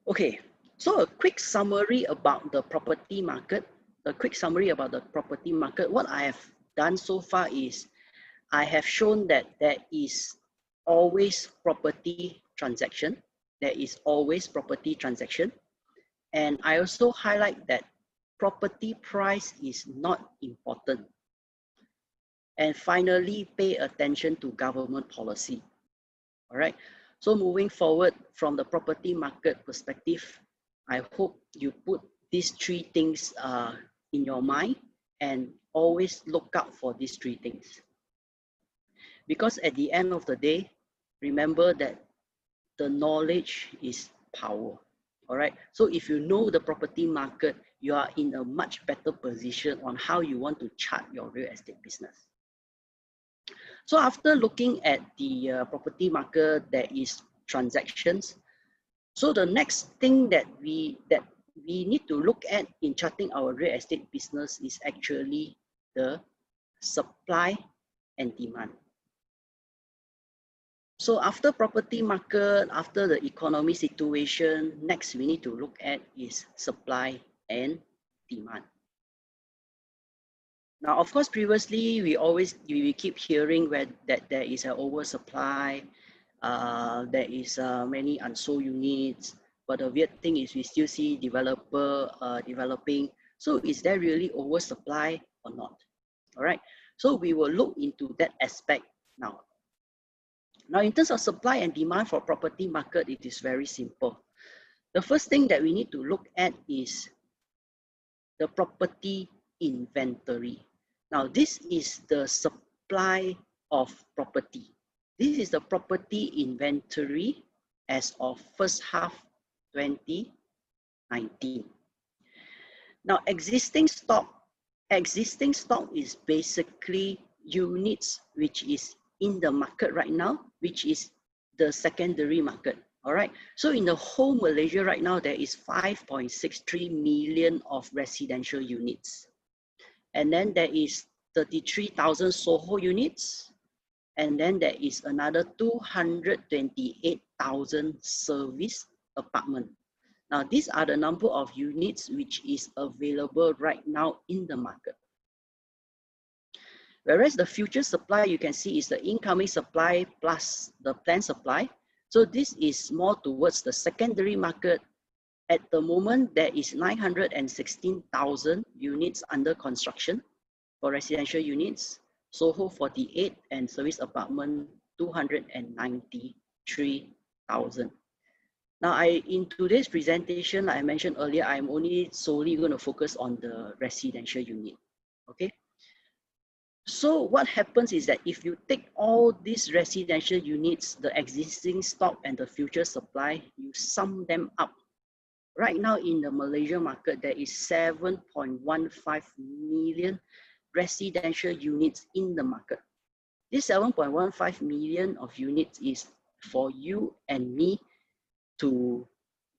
Okay, so a quick summary about the property market. What I have done so far is I have shown that there is always property transaction. And I also highlight that property price is not important. And finally, pay attention to government policy. All right. So moving forward from the property market perspective, I hope you put these three things in your mind and always look out for these three things. Because at the end of the day, remember that the knowledge is power. All right. So if you know the property market, you are in a much better position on how you want to chart your real estate business. So after looking at the property market, there is transactions. So the next thing that we need to look at in charting our real estate business is actually the supply and demand. So after property market, after the economy situation, next we need to look at is supply and demand. Now, of course, previously we keep hearing that there is an oversupply, there is many unsold units, but the weird thing is we still see developer developing. So is there really oversupply or not? All right. So we will look into that aspect now. Now, in terms of supply and demand for property market, it is very simple. The first thing that we need to look at is the property inventory. Now, this is the supply of property. This is the property inventory as of first half 2019. Now, existing stock is basically units which is in the market right now, which is the secondary market. All right. So in the whole Malaysia right now, there is 5.63 million of residential units. And then there is 33,000 SOHO units. And then there is another 228,000 service apartment. Now, these are the number of units which is available right now in the market. Whereas the future supply, you can see, is the incoming supply plus the planned supply. So this is more towards the secondary market. At the moment, there is 916,000 units under construction for residential units, Soho 48, and service apartment 293,000. Now, in today's presentation, like I mentioned earlier, I'm only solely going to focus on the residential unit. Okay. So what happens is that if you take all these residential units, the existing stock and the future supply, you sum them up. Right now in the Malaysia market, there is 7.15 million residential units in the market. This 7.15 million of units is for you and me to,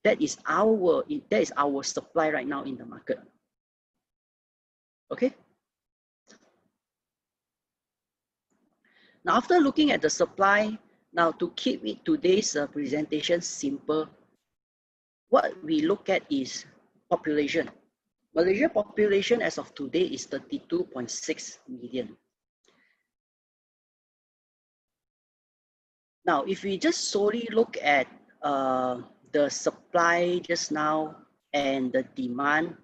that is our supply right now in the market. Okay. Now, after looking at the supply, now to keep it today's presentation simple, what we look at is population. Malaysia population as of today is 32.6 million. Now, if we just solely look at the supply just now and the demand,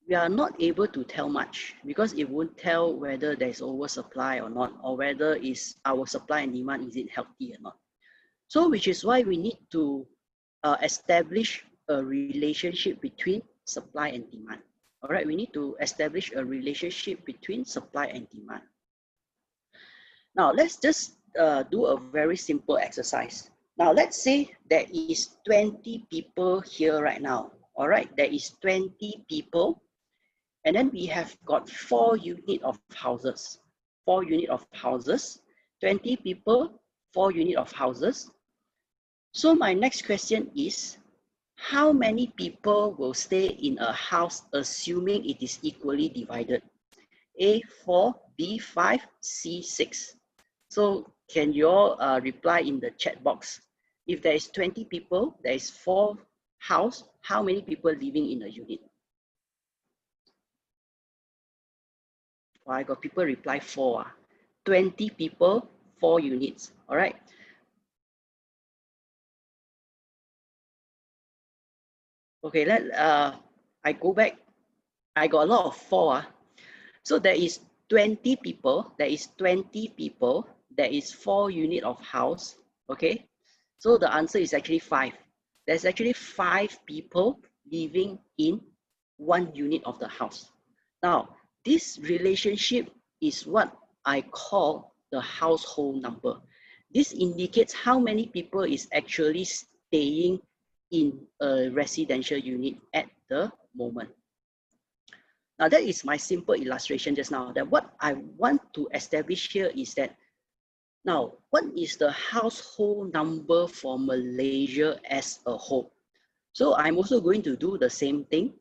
we are not able to tell much because it won't tell whether there's oversupply or not, or whether is our supply and demand, is it healthy or not. So which is why we need to establish a relationship between supply and demand. All right, we need to establish a relationship between supply and demand. Now, let's just do a very simple exercise. Now, let's say there is 20 people here right now. All right, there is 20 people. And then we have got 4 units of houses. 4 units of houses, 20 people, 4 units of houses. So my next question is, how many people will stay in a house assuming it is equally divided? A 4, B 5, C 6. So can you all reply in the chat box? If there is 20 people, there is 4 houses, how many people living in a unit? I got people reply 4. 20 people, 4 units. All right. Okay, I go back. I got a lot of 4. So there is 20 people. There is 20 people. There is 4 units of house. Okay. So the answer is actually 5. There's actually 5 people living in 1 unit of the house. Now, this relationship is what I call the household number. This indicates how many people is actually staying in a residential unit at the moment. Now, that is my simple illustration just now. That what I want to establish here is that, now, what is the household number for Malaysia as a whole? So I'm also going to do the same thing.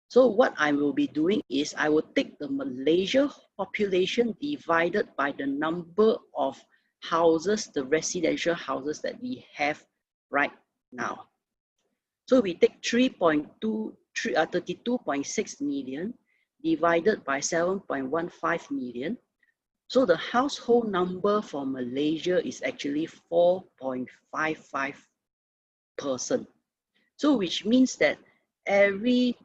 So what I will be doing is I will take the Malaysia population divided by the number of houses, the residential houses that we have right now. So we take 32.6 million divided by 7.15 million. So the household number for Malaysia is actually 4.55 person. So which means that every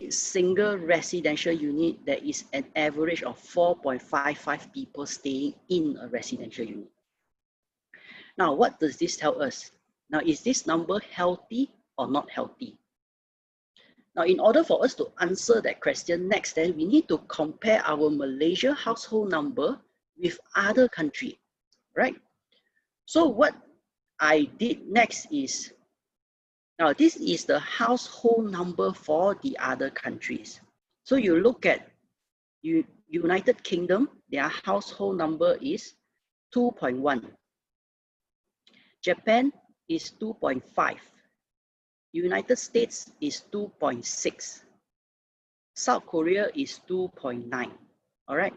single residential unit, there is an average of 4.55 people staying in a residential unit. Now, what does this tell us? Now, is this number healthy or not healthy? Now, in order for us to answer that question next, then we need to compare our Malaysia household number with other countries, right? So what I did next is, now this is the household number for the other countries. So you look at United Kingdom, their household number is 2.1. Japan is 2.5. United States is 2.6. South Korea is 2.9. All right.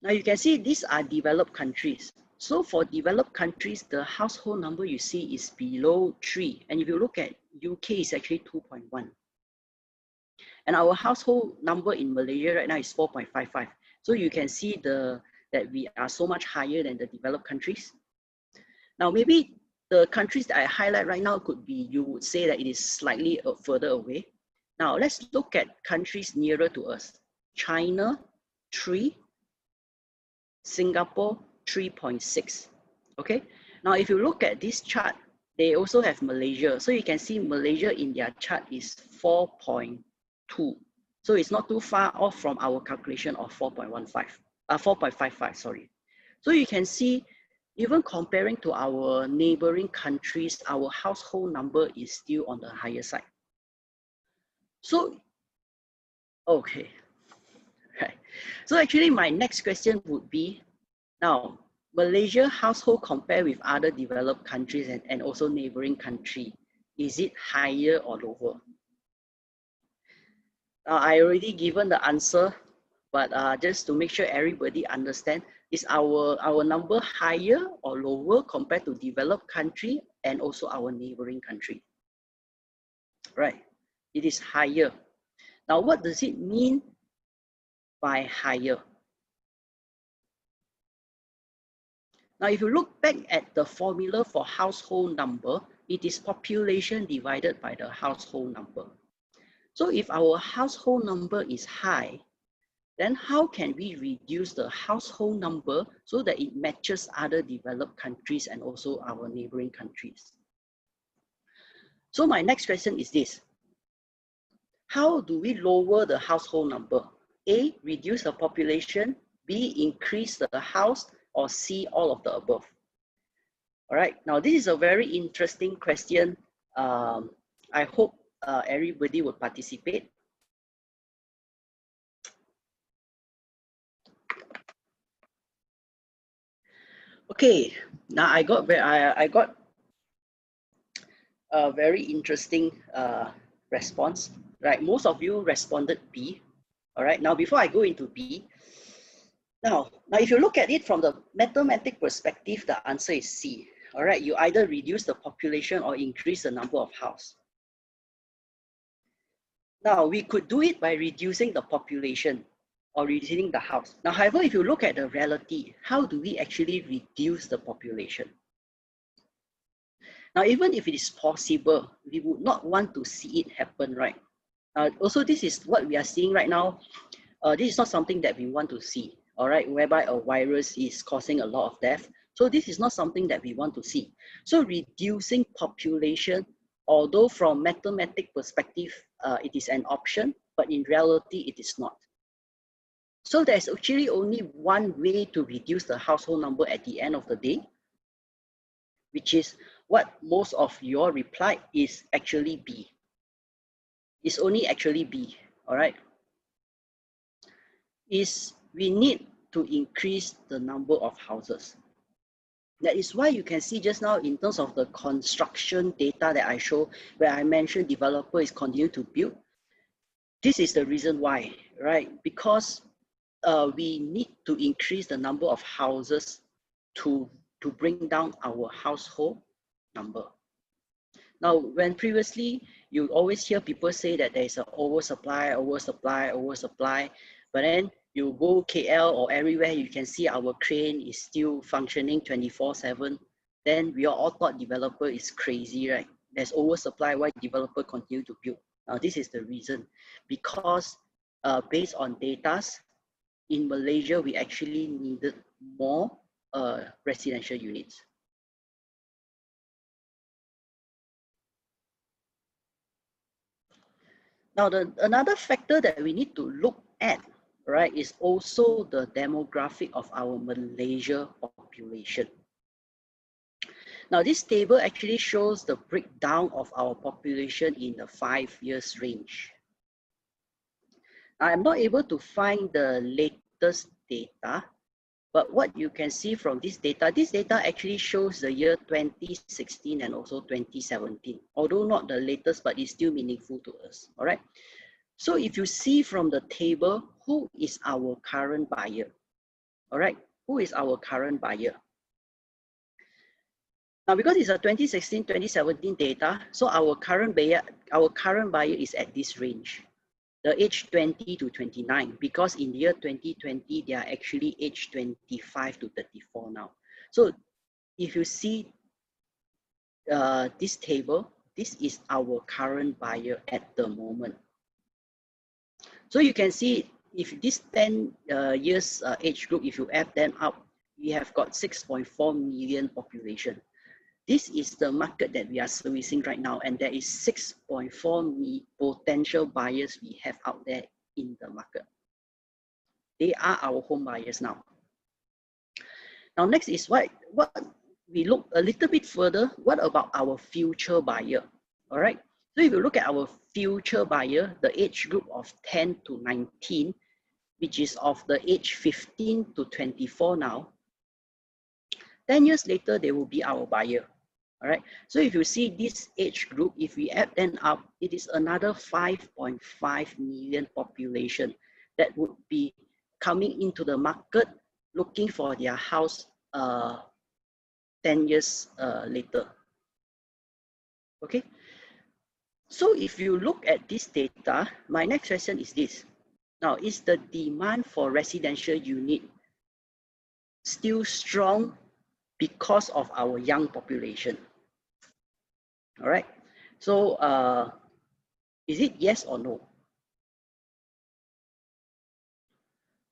Now you can see these are developed countries. So for developed countries, the household number you see is below 3. And if you look at UK, it's actually 2.1. And our household number in Malaysia right now is 4.55. So you can see that we are so much higher than the developed countries. Now, maybe the countries that I highlight right now could be, you would say that it is slightly further away. Now, let's look at countries nearer to us. China, 3. Singapore, 3.6. Okay. Now, if you look at this chart, they also have Malaysia. So you can see Malaysia in their chart is 4.2. So it's not too far off from our calculation of 4.55, sorry. So you can see, even comparing to our neighboring countries, our household number is still on the higher side. So, okay, right. So actually my next question would be, now, Malaysia household compare with other developed countries and also neighboring country, is it higher or lower? Now, I already given the answer, but just to make sure everybody understand, is our number higher or lower compared to developed country and also our neighboring country? Right, it is higher. Now, what does it mean by higher? Now, if you look back at the formula for household number, it is population divided by the household number. So if our household number is high, then how can we reduce the household number so that it matches other developed countries and also our neighboring countries? So my next question is this. How do we lower the household number? A, reduce the population, B, increase the house, or C, all of the above? All right, now this is a very interesting question. I hope everybody would participate. Okay, now I got a very interesting response. Right, most of you responded B. All right, now before I go into B, now if you look at it from the mathematic perspective, the answer is C. All right, you either reduce the population or increase the number of houses. Now we could do it by reducing the population or reducing the house. Now, however, if you look at the reality, how do we actually reduce the population? Now, even if it is possible, we would not want to see it happen, right? Also, this is what we are seeing right now. This is not something that we want to see, all right, whereby a virus is causing a lot of death. So this is not something that we want to see. So reducing population, although from mathematical perspective, it is an option, but in reality, it is not. So there's actually only one way to reduce the household number at the end of the day, which is what most of your reply is actually B. It's only actually B, all right? Is we need to increase the number of houses. That is why you can see just now in terms of the construction data that I show, where I mentioned developer is continuing to build. This is the reason why, right? Because we need to increase the number of houses to bring down our household number. Now, when previously you always hear people say that there is an oversupply, but then you go KL or everywhere, you can see our crane is still functioning 24/7. Then we all thought developer is crazy, right? There's oversupply, why developer continue to build? Now, this is the reason, because based on data, in Malaysia, we actually needed more residential units. Now, another factor that we need to look at, right, is also the demographic of our Malaysia population. Now, this table actually shows the breakdown of our population in the 5 years range. I'm not able to find the latest data, but what you can see from this data actually shows the year 2016 and also 2017, although not the latest, but it's still meaningful to us, all right? So if you see from the table, who is our current buyer, all right? Who is our current buyer? Now, because it's a 2016, 2017 data, so our current buyer is at this range. the age 20 to 29, because in the year 2020, they are actually age 25 to 34 now. So if you see this table, this is our current buyer at the moment. So you can see if this 10 years age group, if you add them up, we have got 6.4 million population. This is the market that we are servicing right now, and there is 6.4 potential buyers we have out there in the market. They are our home buyers now. Now next is what we look a little bit further. What about our future buyer? All right. So if you look at our future buyer, the age group of 10 to 19, which is of the age 15 to 24 now, 10 years later, they will be our buyer. All right. So if you see this age group, if we add them up, it is another 5.5 million population that would be coming into the market looking for their house 10 years later. Okay. So if you look at this data, my next question is this. Now, is the demand for residential unit still strong because of our young population? All right. So is it yes or no?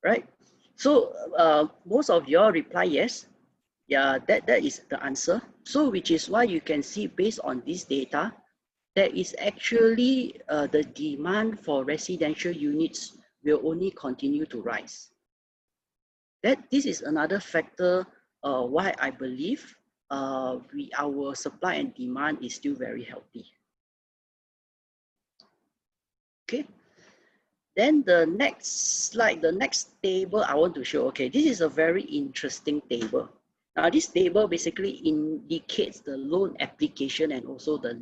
Right. So most of your reply yes. Yeah, that is the answer. So which is why you can see based on this data, there is actually the demand for residential units will only continue to rise. This is another factor why I believe our supply and demand is still very healthy. Okay. Then the next slide, the next table I want to show. Okay, this is a very interesting table. Now, this table basically indicates the loan application and also the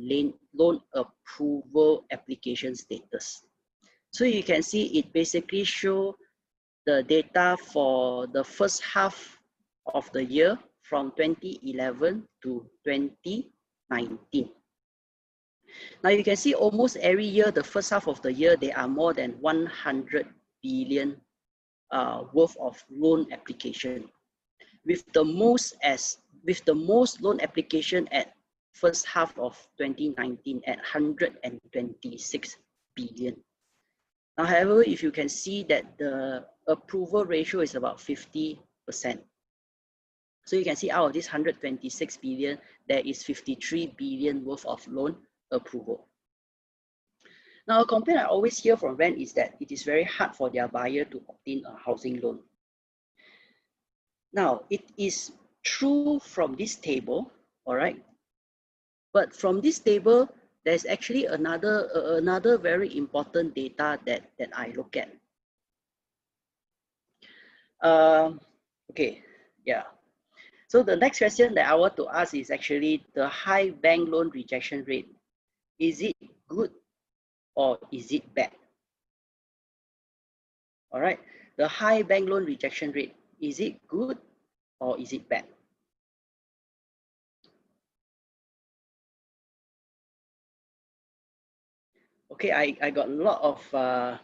loan approval application status. So you can see it basically shows the data for the first half of the year from 2011 to 2019. Now you can see almost every year, the first half of the year, there are more than 100 billion worth of loan application. With the most loan application at first half of 2019 at 126 billion. Now, however, if you can see that the approval ratio is about 50%. So you can see out of this 126 billion, there is 53 billion worth of loan approval. Now, a complaint I always hear from rent is that it is very hard for their buyer to obtain a housing loan. Now, it is true from this table, all right? But from this table, there's actually another very important data that I look at. Okay, yeah. So the next question that I want to ask is actually the high bank loan rejection rate. Is it good or is it bad? All right, the high bank loan rejection rate, is it good or is it bad? Okay, I got a lot of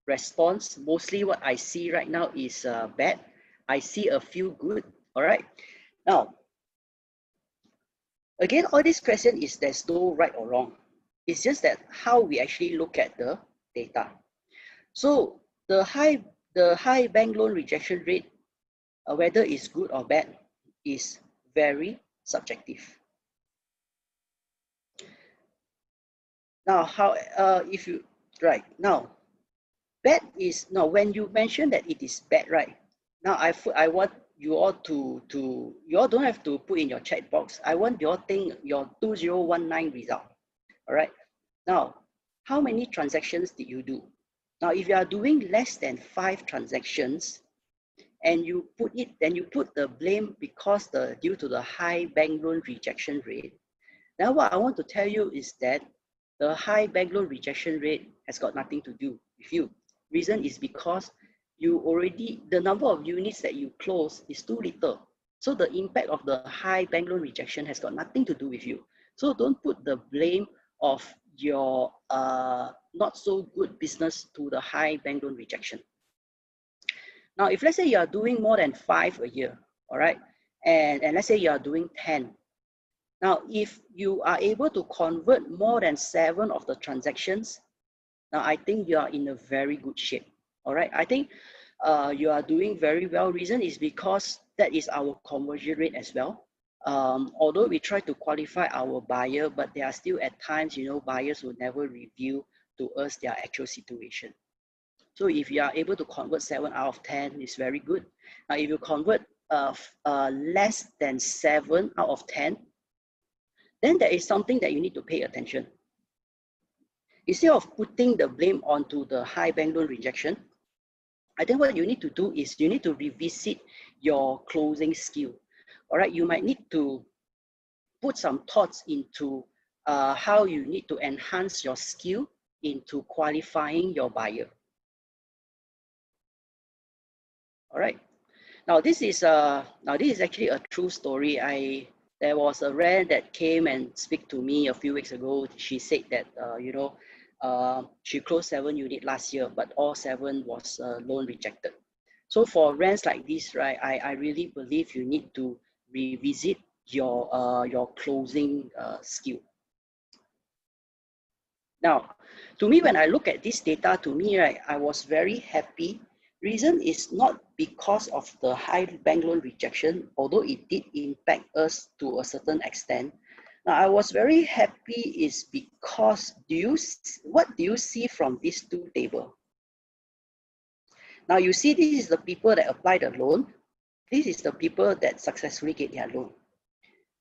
response. Mostly what I see right now is bad. I see a few good. All right. Now, again, all this question is there's no right or wrong. It's just that how we actually look at the data. So the high bank loan rejection rate, whether it's good or bad, is very subjective. Now, if you right now, bad is now when you mention that it is bad, right? Now I want you all you all don't have to put in your chat box. I want you all think your 2019 result. All right. Now, how many transactions did you do? Now, if you are doing less than 5 transactions, and you put the blame because due to the high bank loan rejection rate. Now, what I want to tell you is that the high bank loan rejection rate has got nothing to do with you. Reason is because the number of units that you close is too little. So the impact of the high bank loan rejection has got nothing to do with you. So don't put the blame of your not so good business to the high bank loan rejection. Now, if let's say you are doing more than 5 a year, all right, and let's say you are doing 10. Now, if you are able to convert more than 7 of the transactions, now I think you are in a very good shape, all right. I think you are doing very well. Reason is because that is our conversion rate as well. Although we try to qualify our buyer, but there are still at times, you know, buyers will never reveal to us their actual situation. So if you are able to convert 7 out of 10, it's very good. Now, if you convert less than 7 out of 10, then there is something that you need to pay attention. Instead of putting the blame onto the high bank loan rejection, I think what you need to do is you need to revisit your closing skill. All right, you might need to put some thoughts into how you need to enhance your skill into qualifying your buyer. All right. Now this is actually a true story. There was a rent that came and speak to me a few weeks ago. She said that she closed 7 units last year, but all 7 was loan rejected. So for rents like this, right, I really believe you need to revisit your closing skill. Now, to me, when I look at this data, to me, right, I was very happy. Reason is not because of the high bank loan rejection, although it did impact us to a certain extent. Now, I was very happy is because what do you see from these 2 tables? Now, you see this is the people that apply the loan. This is the people that successfully get their loan,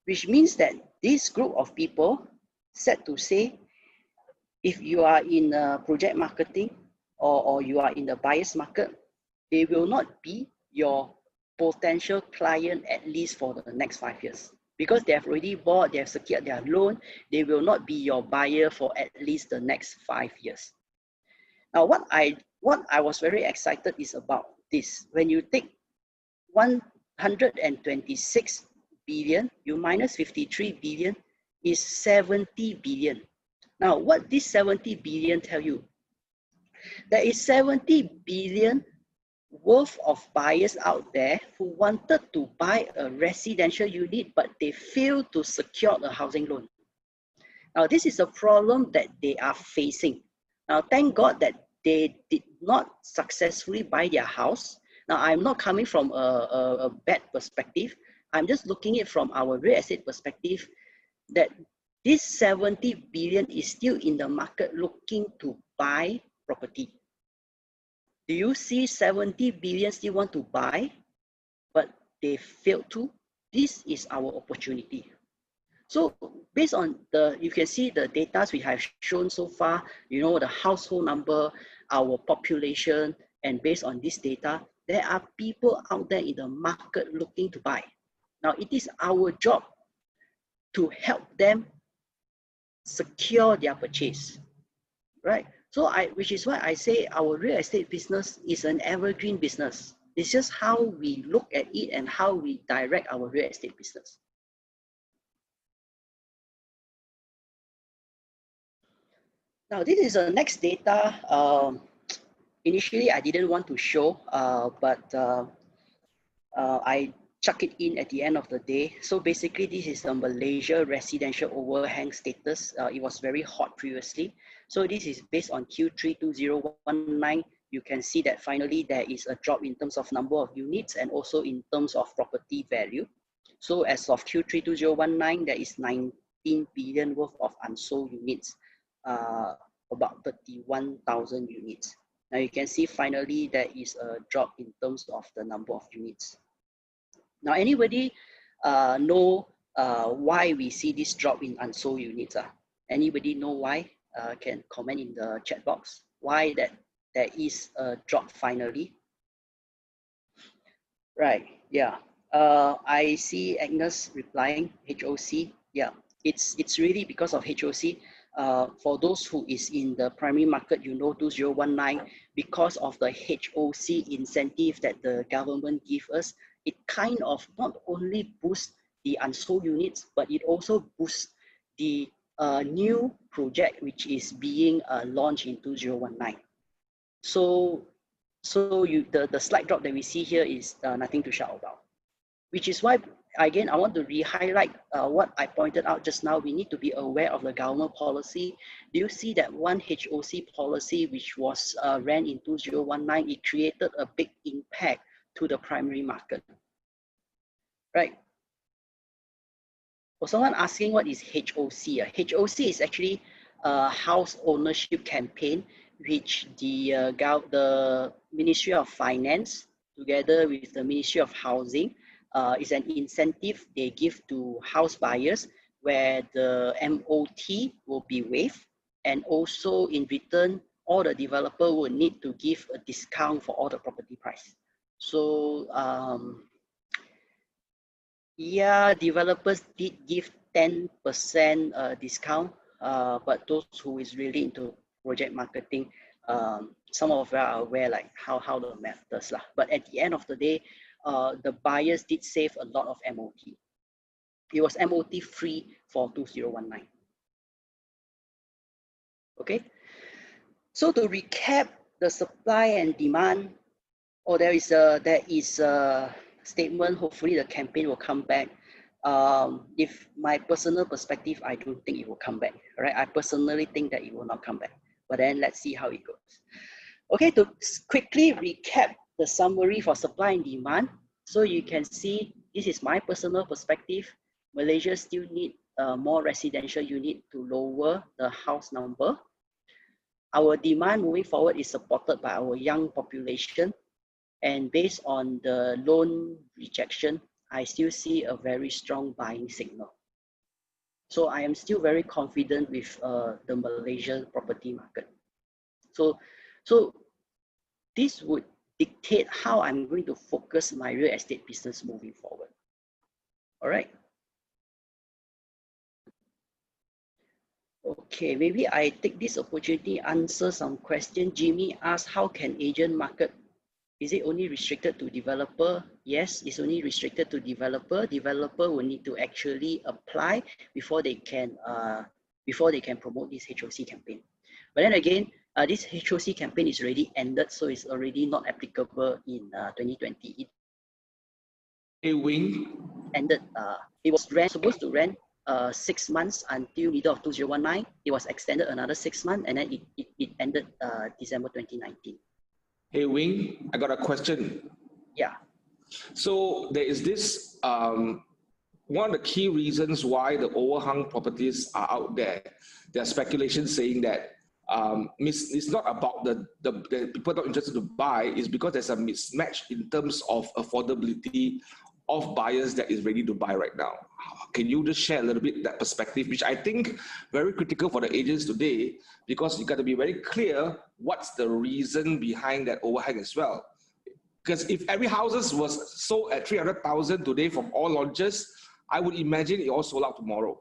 which means that this group of people said to say, if you are in project marketing or you are in the buyer's market, they will not be your potential client at least for the next 5 years. Because they have already bought, they have secured their loan, they will not be your buyer for at least the next 5 years. Now, what I was very excited is about this. When you take 126 billion, you minus 53 billion is 70 billion. Now, what this 70 billion tell you? There is 70 billion worth of buyers out there who wanted to buy a residential unit, but they failed to secure a housing loan. Now, this is a problem that they are facing. Now, thank God that they did not successfully buy their house. Now, I'm not coming from a bad perspective. I'm just looking at it from our real estate perspective, that this 70 billion is still in the market looking to buy property. Do you see 70 billion still want to buy, but they failed to? This is our opportunity. So based on you can see the data we have shown so far, you know, the household number, our population, and based on this data, there are people out there in the market looking to buy. Now, it is our job to help them secure their purchase, right? So which is why I say our real estate business is an evergreen business. It's just how we look at it and how we direct our real estate business. Now, this is the next data. Initially, I didn't want to show, but I chuck it in at the end of the day. So basically, this is the Malaysia residential overhang status. It was very hot previously. So this is based on Q3 2019. You can see that finally there is a drop in terms of number of units and also in terms of property value. So as of Q3 2019, there is 19 billion worth of unsold units, about 31,000 units. Now you can see finally there is a drop in terms of the number of units. Now, anybody know why we see this drop in unsold units? Anybody know why? Can comment in the chat box. Why that there is a drop finally? Right, yeah. I see Agnes replying, HOC. Yeah, it's really because of HOC. For those who is in the primary market, you know 2019, because of the HOC incentive that the government give us, it kind of not only boosts the unsold units, but it also boosts the a new project which is being launched in 2019. So the slight drop that we see here is nothing to shout about, which is why, again, I want to re-highlight what I pointed out just now. We need to be aware of the government policy. Do you see that one HOC policy which was ran in 2019, it created a big impact to the primary market, right? For someone asking what is HOC, HOC is actually a house ownership campaign which the Ministry of Finance together with the Ministry of Housing is an incentive they give to house buyers where the MOT will be waived, and also in return all the developer will need to give a discount for all the property price. So yeah, developers did give 10% discount, but those who is really into project marketing, some of you are aware like how the math does lah. But at the end of the day, the buyers did save a lot of MOT. It was MOT free for 2019. Okay, so to recap the supply and demand, there is a statement. Hopefully the campaign will come back. If my personal perspective, I don't think it will come back, right? I personally think that it will not come back, but then let's see how it goes. Okay, to quickly recap the summary for supply and demand. So you can see, this is my personal perspective. Malaysia still need more residential unit to lower the house number. Our demand moving forward is supported by our young population. And based on the loan rejection, I still see a very strong buying signal. So I am still very confident with the Malaysian property market. So this would dictate how I'm going to focus my real estate business moving forward. All right. Okay, maybe I take this opportunity to answer some questions. Jimmy asked, how can agent market? Is it only restricted to developer? Yes, it's only restricted to developer. Developer will need to actually apply before they can promote this HOC campaign. But then again, this HOC campaign is already ended, so it's already not applicable in 2020. Hey, Wing. Ended. It was supposed to run 6 months until middle of 2019. It was extended another 6 months, and then it ended December 2019. Hey, Wing, I got a question. Yeah. So there is this, one of the key reasons why the overhung properties are out there. There are speculations saying that it's not about the people not interested to buy, it's because there's a mismatch in terms of affordability of buyers that is ready to buy right now. Can you just share a little bit that perspective, which I think very critical for the agents today, because you got to be very clear what's the reason behind that overhang as well. Because if every houses was sold at 300,000 today from all launches, I would imagine it all sold out tomorrow,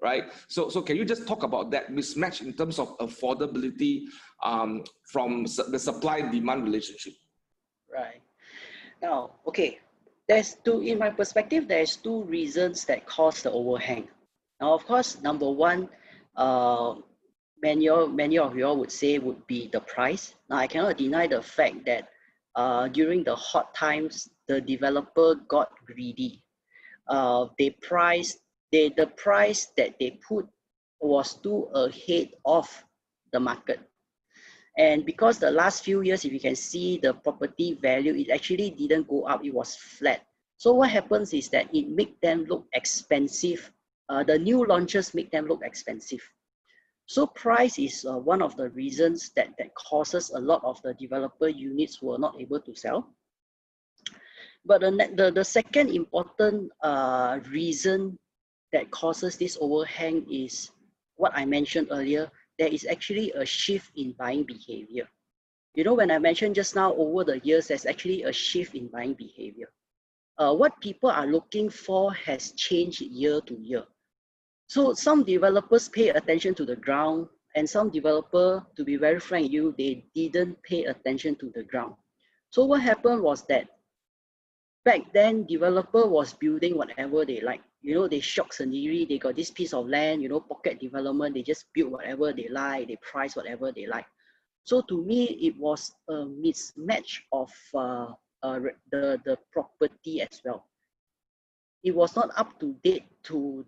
right? So can you just talk about that mismatch in terms of affordability from the supply and demand relationship? Right. Now, okay. In my perspective, there's two reasons that cause the overhang. Now, of course, number one, many of you all would say would be the price. Now, I cannot deny the fact that during the hot times, the developer got greedy. The price that they put was too ahead of the market. And because the last few years, if you can see the property value, it actually didn't go up, it was flat. So what happens is that it makes them look expensive. The new launches make them look expensive. So price is one of the reasons that causes a lot of the developer units were not able to sell. But the second important reason that causes this overhang is what I mentioned earlier. There is actually a shift in buying behavior. You know, when I mentioned just now, over the years, there's actually a shift in buying behavior. What people are looking for has changed year to year. So some developers pay attention to the ground, and some developer, to be very frank with you, they didn't pay attention to the ground. So what happened was that back then, developer was building whatever they like. they shock sendiri, they got this piece of land, pocket development, they just build whatever they like, they price whatever they like. So to me, it was a mismatch of the property as well. It was not up to date to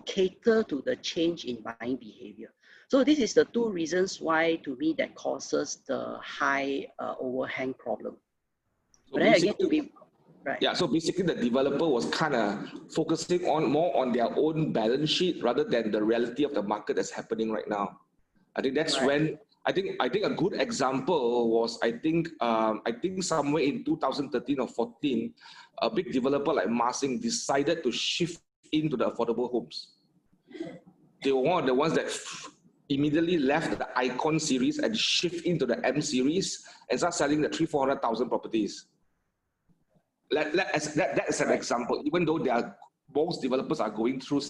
cater to the change in buying behavior. So this is the two reasons why to me that causes the high overhang problem. So but then again, to be right. Yeah, so basically the developer was kind of focusing more on their own balance sheet rather than the reality of the market that's happening right now. I think that's when I think a good example was I think somewhere in 2013 or 14, a big developer like Marsing decided to shift into the affordable homes. They were one of the ones that immediately left the Icon series and shift into the M series and start selling the 300,000-400,000 properties. That is an example. Even though most developers are going through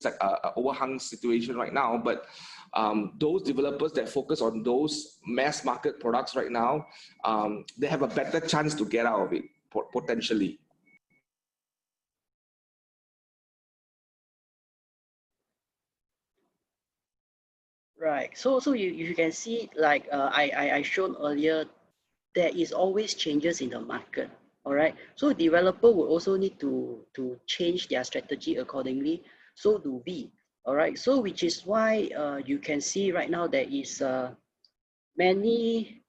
an overhang situation right now, but those developers that focus on those mass market products right now, they have a better chance to get out of it potentially. Right. So you can see, like I shown earlier, there is always changes in the market. All right. So developer will also need to change their strategy accordingly. So do we. All right. So which is why you can see right now there is many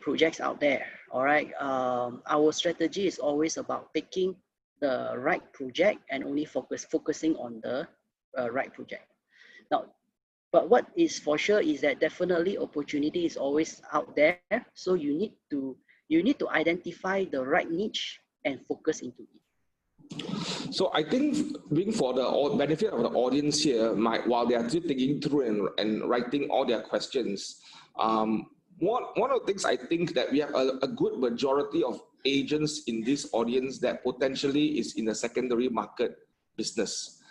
projects out there. All right. Our strategy is always about picking the right project and only focusing on the right project. Now, but what is for sure is that definitely opportunity is always out there. So you need to identify the right niche and focus into it. So I think, being for the benefit of the audience here, while they are still thinking through and writing all their questions, one of the things I think that we have a good majority of agents in this audience that potentially is in the secondary market business.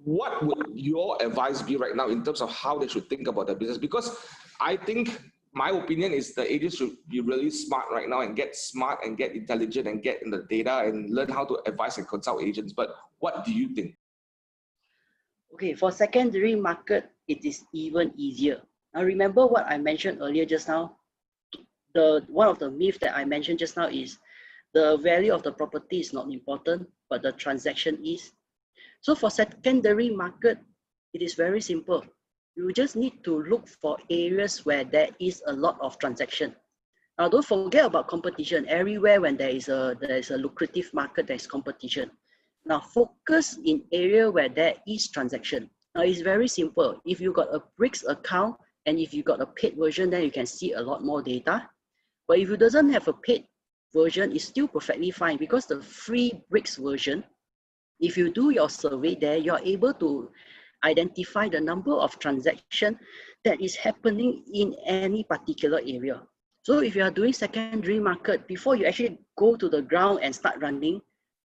What would your advice be right now in terms of how they should think about their business? Because I think my opinion is the agents should be really smart right now and get smart and get intelligent and get in the data and learn how to advise and consult agents. But what do you think? Okay, for secondary market, it is even easier. Now remember what I mentioned earlier just now. One of the myths that I mentioned just now is the value of the property is not important, but the transaction is. So for secondary market, it is very simple. You just need to look for areas where there is a lot of transaction. Now don't forget about competition. Everywhere when there is a lucrative market, there is competition. Now focus in area where there is transaction. Now it's very simple. If you got a bricks account and if you got a paid version, then you can see a lot more data. But if you doesn't have a paid version, it's still perfectly fine, because the free bricks version, if you do your survey there, you're able to identify the number of transactions that is happening in any particular area. So if you are doing secondary market, before you actually go to the ground and start running,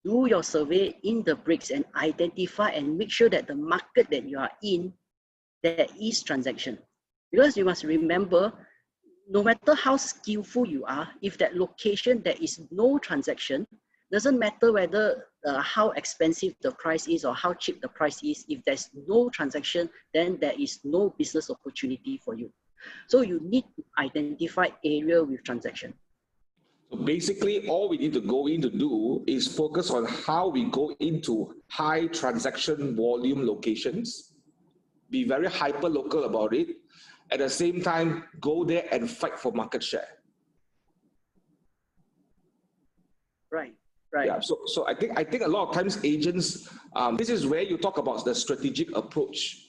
do your survey in the bricks and identify and make sure that the market that you are in, there is transaction. Because you must remember, no matter how skillful you are, if that location there is no transaction, doesn't matter whether how expensive the price is or how cheap the price is. If there's no transaction, then there is no business opportunity for you. So you need to identify area with transaction. So basically, all we need to go in to do is focus on how we go into high transaction volume locations, be very hyper local about it. At the same time, go there and fight for market share. Right. Right. Yeah. So I think a lot of times agents, this is where you talk about the strategic approach,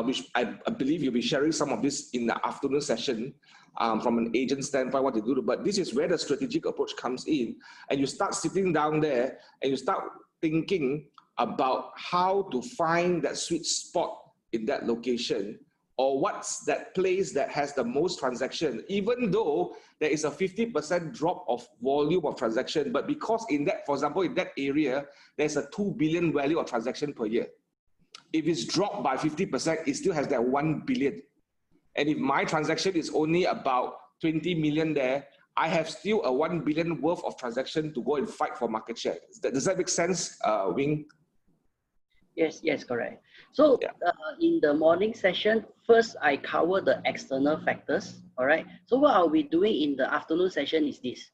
which I believe you'll be sharing some of this in the afternoon session, from an agent standpoint, what to do. But this is where the strategic approach comes in, and you start sitting down there and you start thinking about how to find that sweet spot in that location, or what's that place that has the most transaction, even though there is a 50% drop of volume of transaction, but because in that, for example, in that area, there's a 2 billion value of transaction per year. If it's dropped by 50%, it still has that 1 billion. And if my transaction is only about 20 million there, I have still a 1 billion worth of transaction to go and fight for market share. Does that make sense, Wing? Yes, yes, correct. So Yeah. in the morning session, first I cover the external factors, all right? So what I'll be doing in the afternoon session is this.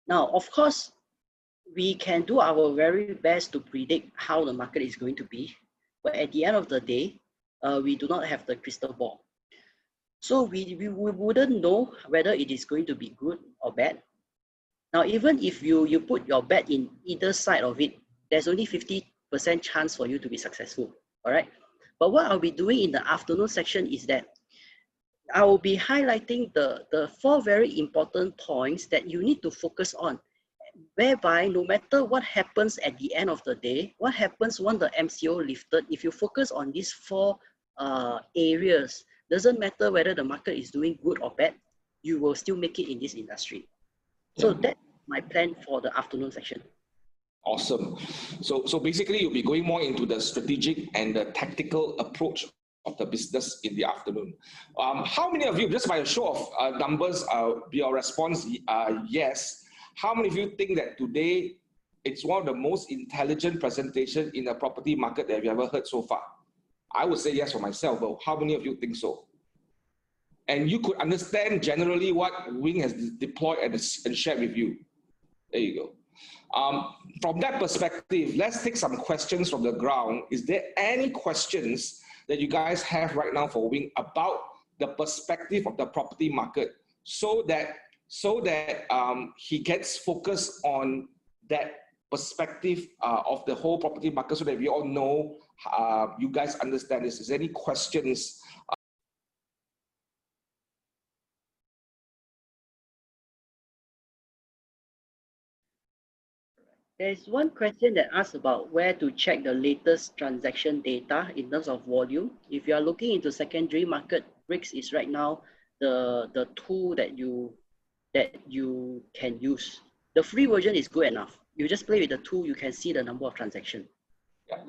Now, of course, we can do our very best to predict how the market is going to be, but at the end of the day, we do not have the crystal ball. So we wouldn't know whether it is going to be good or bad. Now, even if you put your bet in either side of it, there's only 50% chance for you to be successful, all right? But what I'll be doing in the afternoon section is that I will be highlighting the 4 very important points that you need to focus on, whereby no matter what happens at the end of the day, what happens when the MCO lifted, if you focus on these 4 areas, doesn't matter whether the market is doing good or bad, you will still make it in this industry. So that's my plan for the afternoon section. Awesome. So basically, you'll be going more into the strategic and the tactical approach of the business in the afternoon. How many of you, just by a show of numbers, your response yes, how many of you think that today it's one of the most intelligent presentations in the property market that you've ever heard so far? I would say yes for myself, but how many of you think so? And you could understand generally what Wing has deployed and shared with you. There you go. From that perspective, let's take some questions from the ground. Is there any questions that you guys have right now for Wing about the perspective of the property market, so that he gets focused on that perspective of the whole property market, so that we all know, you guys understand this? Is there any questions? There's one question that asks about where to check the latest transaction data in terms of volume. If you are looking into secondary market, Bricks is right now the tool that you can use. The free version is good enough. You just play with the tool, you can see the number of transactions. Yeah.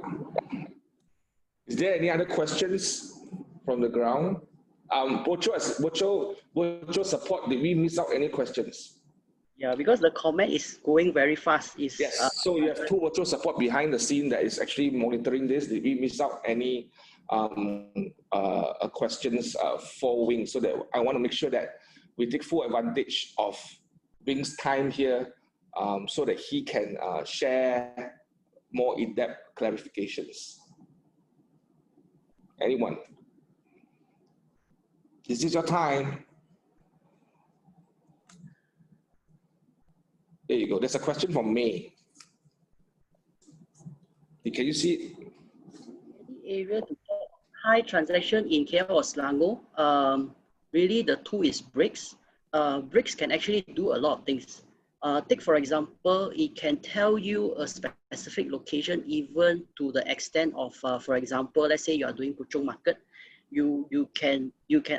Is there any other questions from the ground? Bocho support, did we miss out any questions? Yeah, because the comment is going very fast. Yes, so you have 2 virtual support behind the scene that is actually monitoring this. Did we miss out any questions for Wing? So that I want to make sure that we take full advantage of Wing's time here, so that he can share more in-depth clarifications. Anyone? This is your time. There you go. There's a question from May. Can you see it? Any area to get high transaction in KL or Selangor? Really, the tool is Bricks. Bricks can actually do a lot of things. Take for example, it can tell you a specific location, even to the extent of, for example, let's say you are doing Puchong market, you can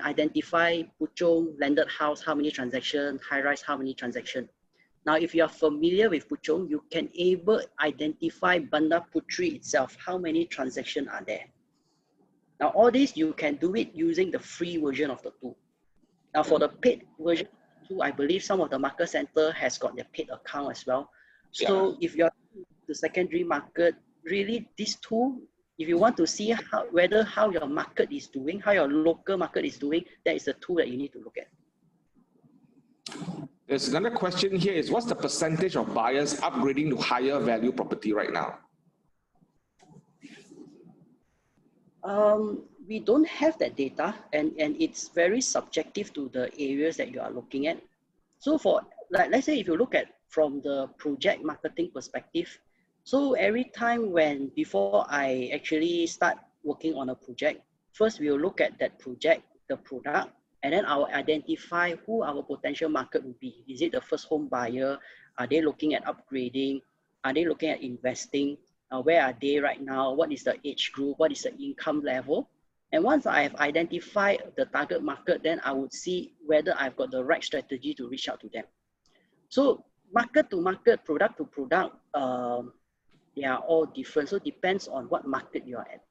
identify Puchong landed house, how many transactions, high rise, how many transactions. Now, if you are familiar with Puchong, you can able identify Bandar Putri itself, how many transactions are there. Now, all this, you can do it using the free version of the tool. Now, for the paid version of the tool, I believe some of the market center has got their paid account as well. So if you're the secondary market, really this tool, if you want to see how your market is doing, how your local market is doing, that is the tool that you need to look at. There's another question here is, what's the percentage of buyers upgrading to higher value property right now? We don't have that data, and it's very subjective to the areas that you are looking at. So for, like, let's say if you look at from the project marketing perspective, so every time before I actually start working on a project, first we'll look at that project, the product, and then I'll identify who our potential market will be. Is it the first home buyer? Are they looking at upgrading? Are they looking at investing? Where are they right now? What is the age group? What is the income level? And once I have identified the target market, then I would see whether I've got the right strategy to reach out to them. So market to market, product to product, they are all different. So it depends on what market you are at.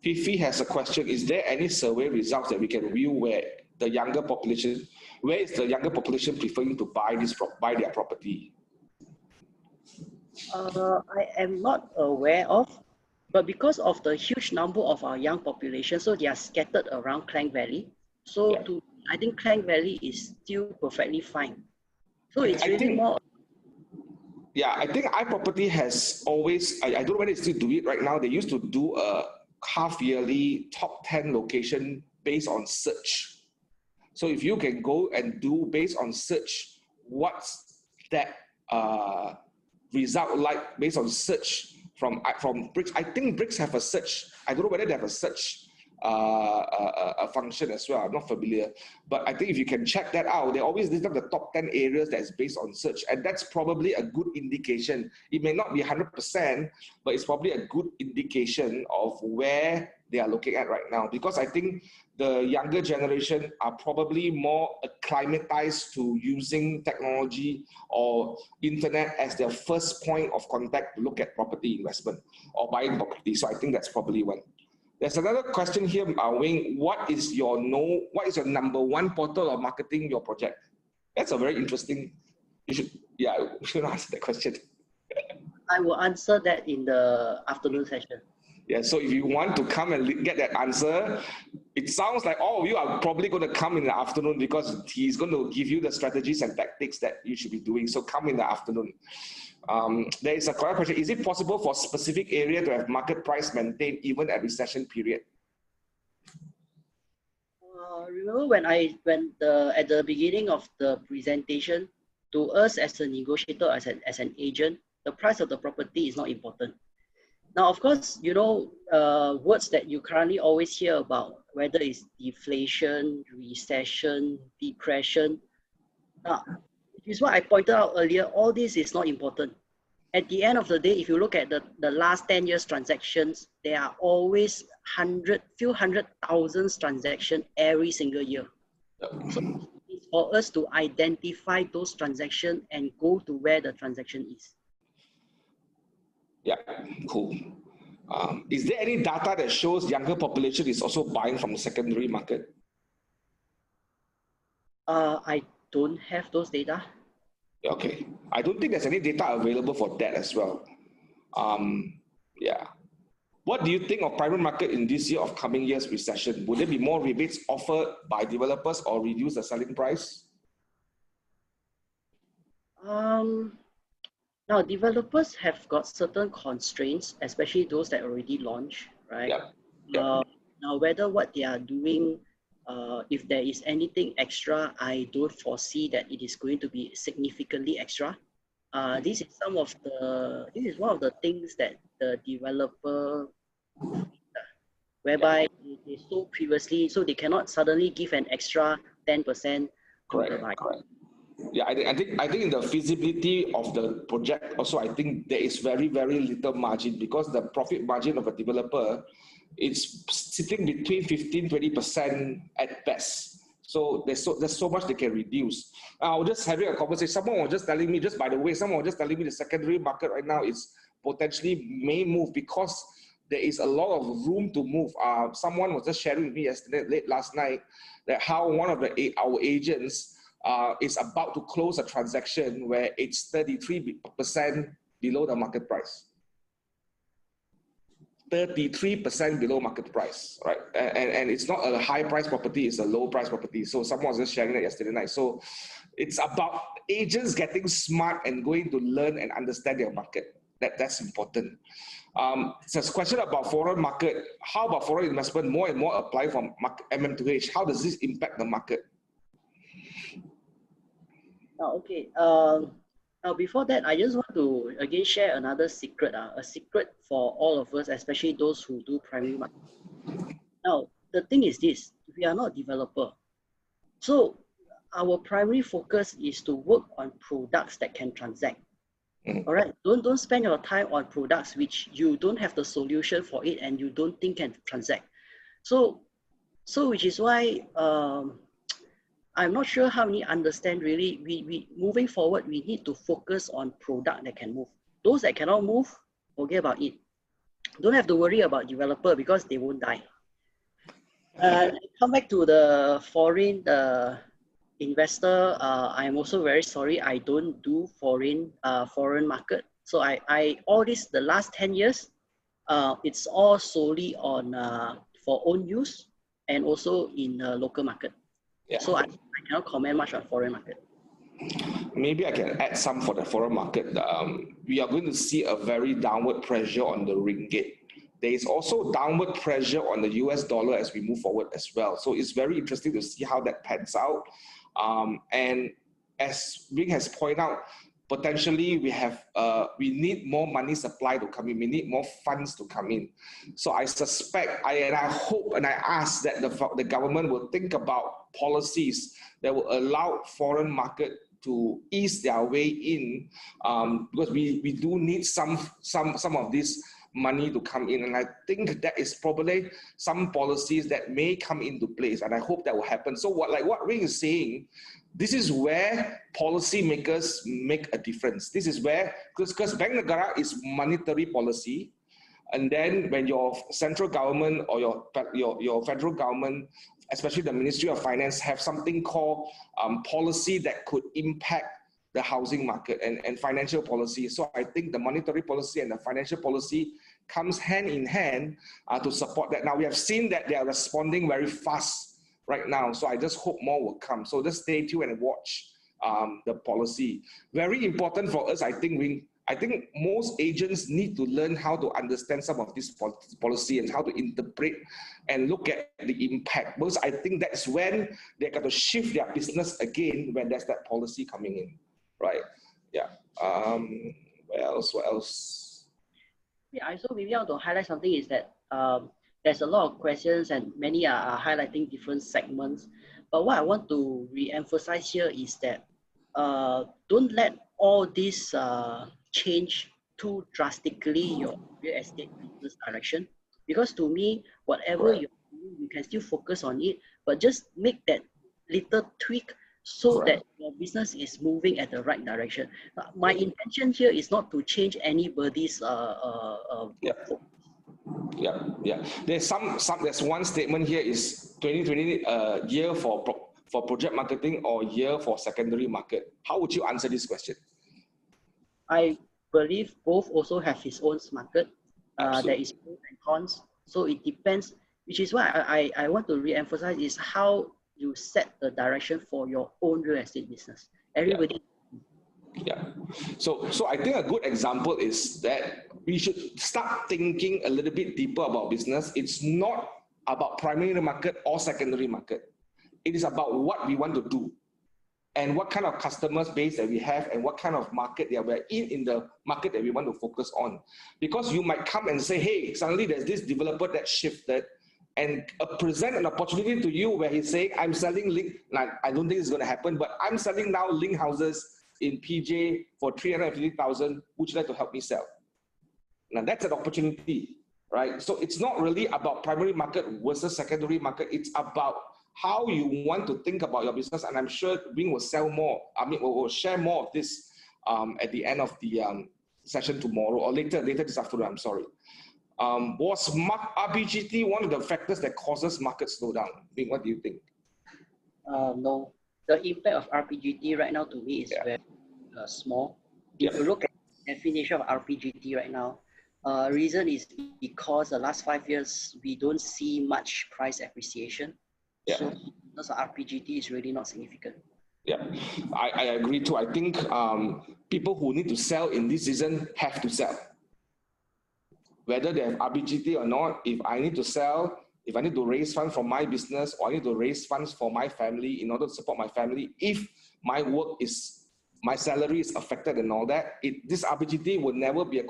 Fifi has a question. Is there any survey results that we can view where the younger population? Where is the younger population preferring to buy their property? I am not aware of, but because of the huge number of our young population, so they are scattered around Klang Valley. So I think Klang Valley is still perfectly fine. So it's really more. Yeah, I think iProperty has always, I don't know whether they still do it right now. They used to do a half yearly top 10 location based on search. So if you can go and do based on search, what's that result like based on search from Bricks? I think Bricks have a search. I don't know whether they have a search a function as well. I'm not familiar, but I think if you can check that out, they always list up the top 10 areas that is based on search, and that's probably a good indication. It may not be 100%, but it's probably a good indication of where they are looking at right now, because I think the younger generation are probably more acclimatized to using technology or internet as their first point of contact to look at property investment or buying property. So I think that's probably one. There's another question here, Wing. What is your number one portal of marketing your project? That's a very interesting. You should answer that question. I will answer that in the afternoon session. Yeah, so if you want to come and get that answer, it sounds like all of you are probably going to come in the afternoon, because he's going to give you the strategies and tactics that you should be doing. So come in the afternoon. There is a correct question. Is it possible for a specific area to have market price maintained even at recession period? Remember when at the beginning of the presentation, to us as a negotiator, as an agent, the price of the property is not important. Now, of course, words that you currently always hear about, whether it's deflation, recession, depression. Now, which is what I pointed out earlier, all this is not important. At the end of the day, if you look at the last 10 years transactions, there are always few hundred thousands transactions every single year. So it's for us to identify those transactions and go to where the transaction is. Yeah, cool. Is there any data that shows younger population is also buying from the secondary market? I don't have those data. Okay. I don't think there's any data available for that as well. Yeah. What do you think of private market in this year of coming year's recession? Would there be more rebates offered by developers or reduce the selling price? Now, developers have got certain constraints, especially those that already launched, right? Yeah. Now, whether what they are doing, if there is anything extra, I don't foresee that it is going to be significantly extra. This is one of the things that the developer, whereby they sold previously, so they cannot suddenly give an extra 10% to the buyer. Correct. Yeah, I think in the feasibility of the project also, I think there is very, very little margin, because the profit margin of a developer, it's sitting between 15-20% at best. So there's so much they can reduce. I was just having a conversation. Someone was just telling me, the secondary market right now is potentially may move, because there is a lot of room to move. Someone was just sharing with me yesterday, late last night, that how one of our agents is about to close a transaction where it's 33% below the market price. 33% below market price, right? And it's not a high price property, it's a low price property. So someone was just sharing that yesterday night. So it's about agents getting smart and going to learn and understand their market. That's important. So it's a question about foreign market. How about foreign investment more and more apply from MM2H? How does this impact the market? Okay. Now, before that, I just want to again share another secret, a secret for all of us, especially those who do primary market. Now, the thing is this: we are not developer, so our primary focus is to work on products that can transact. All right, don't spend your time on products which you don't have the solution for it and you don't think can transact. So which is why I'm not sure how many understand really. We moving forward, we need to focus on product that can move. Those that cannot move, forget about it. Don't have to worry about developer, because they won't die. Come back to the foreign investor. I'm also very sorry. I don't do foreign market. So I all this the last 10 years, it's all solely on for own use and also in the local market. Yeah. So I cannot comment much on foreign market. Maybe I can add some for the foreign market. We are going to see a very downward pressure on the ringgit. There is also downward pressure on the US dollar as we move forward as well. So it's very interesting to see how that pans out. And as Vivien has pointed out, potentially we need more money supply to come in. We need more funds to come in. So I suspect, I hope and I ask that the government will think about policies that will allow foreign market to ease their way in, because we do need some of this money to come in, and I think that is probably some policies that may come into place, and I hope that will happen. So what Ring is saying, this is where policymakers make a difference. This is where, because Bank Negara is monetary policy, and then when your central government or your federal government, especially the Ministry of Finance, have something called policy that could impact the housing market and financial policy. So I think the monetary policy and the financial policy comes hand in hand to support that. Now we have seen that they are responding very fast right now. So I just hope more will come. So just stay tuned and watch the policy. Very important for us, I think most agents need to learn how to understand some of this policy and how to interpret and look at the impact. Because I think that's when they got to shift their business again when there's that policy coming in. Right. Yeah. What else? Yeah, I also maybe want to highlight something is that there's a lot of questions and many are highlighting different segments. But what I want to re-emphasize here is that don't let all this change too drastically your real estate business direction. Because to me, whatever Right. you do, you can still focus on it, but just make that little tweak so Correct. that your business is moving at the right direction. My intention here is not to change anybody's workflow. Yeah. There's there's one statement here is 2020 year for project marketing or year for secondary market. How would you answer this question? I believe both also have its own market. There Absolutely. is pros and cons. So it depends, which is why I want to re-emphasize is how you set the direction for your own real estate business. Everybody. Yeah. So I think a good example is that we should start thinking a little bit deeper about business. It's not about primary market or secondary market. It is about what we want to do and what kind of customers base that we have and what kind of market that we're in the market that we want to focus on. Because you might come and say, hey, suddenly there's this developer that shifted and present an opportunity to you where he's saying, I'm selling link. Now, I don't think it's going to happen, but I'm selling now link houses in PJ for 350,000. Would you like to help me sell? Now that's an opportunity, right? So it's not really about primary market versus secondary market. It's about how you want to think about your business. And I'm sure Wing will sell more. We'll share more of this at the end of the session tomorrow or later this afternoon, I'm sorry. Was RBGT one of the factors that causes market slowdown? Wing, what do you think? No, the impact of RPGT right now to me is very small. If you look at the definition of RPGT right now, reason is because the last 5 years, we don't see much price appreciation. So because of RPGT is really not significant. Yeah, I agree too. I think people who need to sell in this season have to sell. Whether they have RBGT or not, if I need to sell, if I need to raise funds for my business or I need to raise funds for my family in order to support my family, if my salary is affected and all that, this RBGT will never be a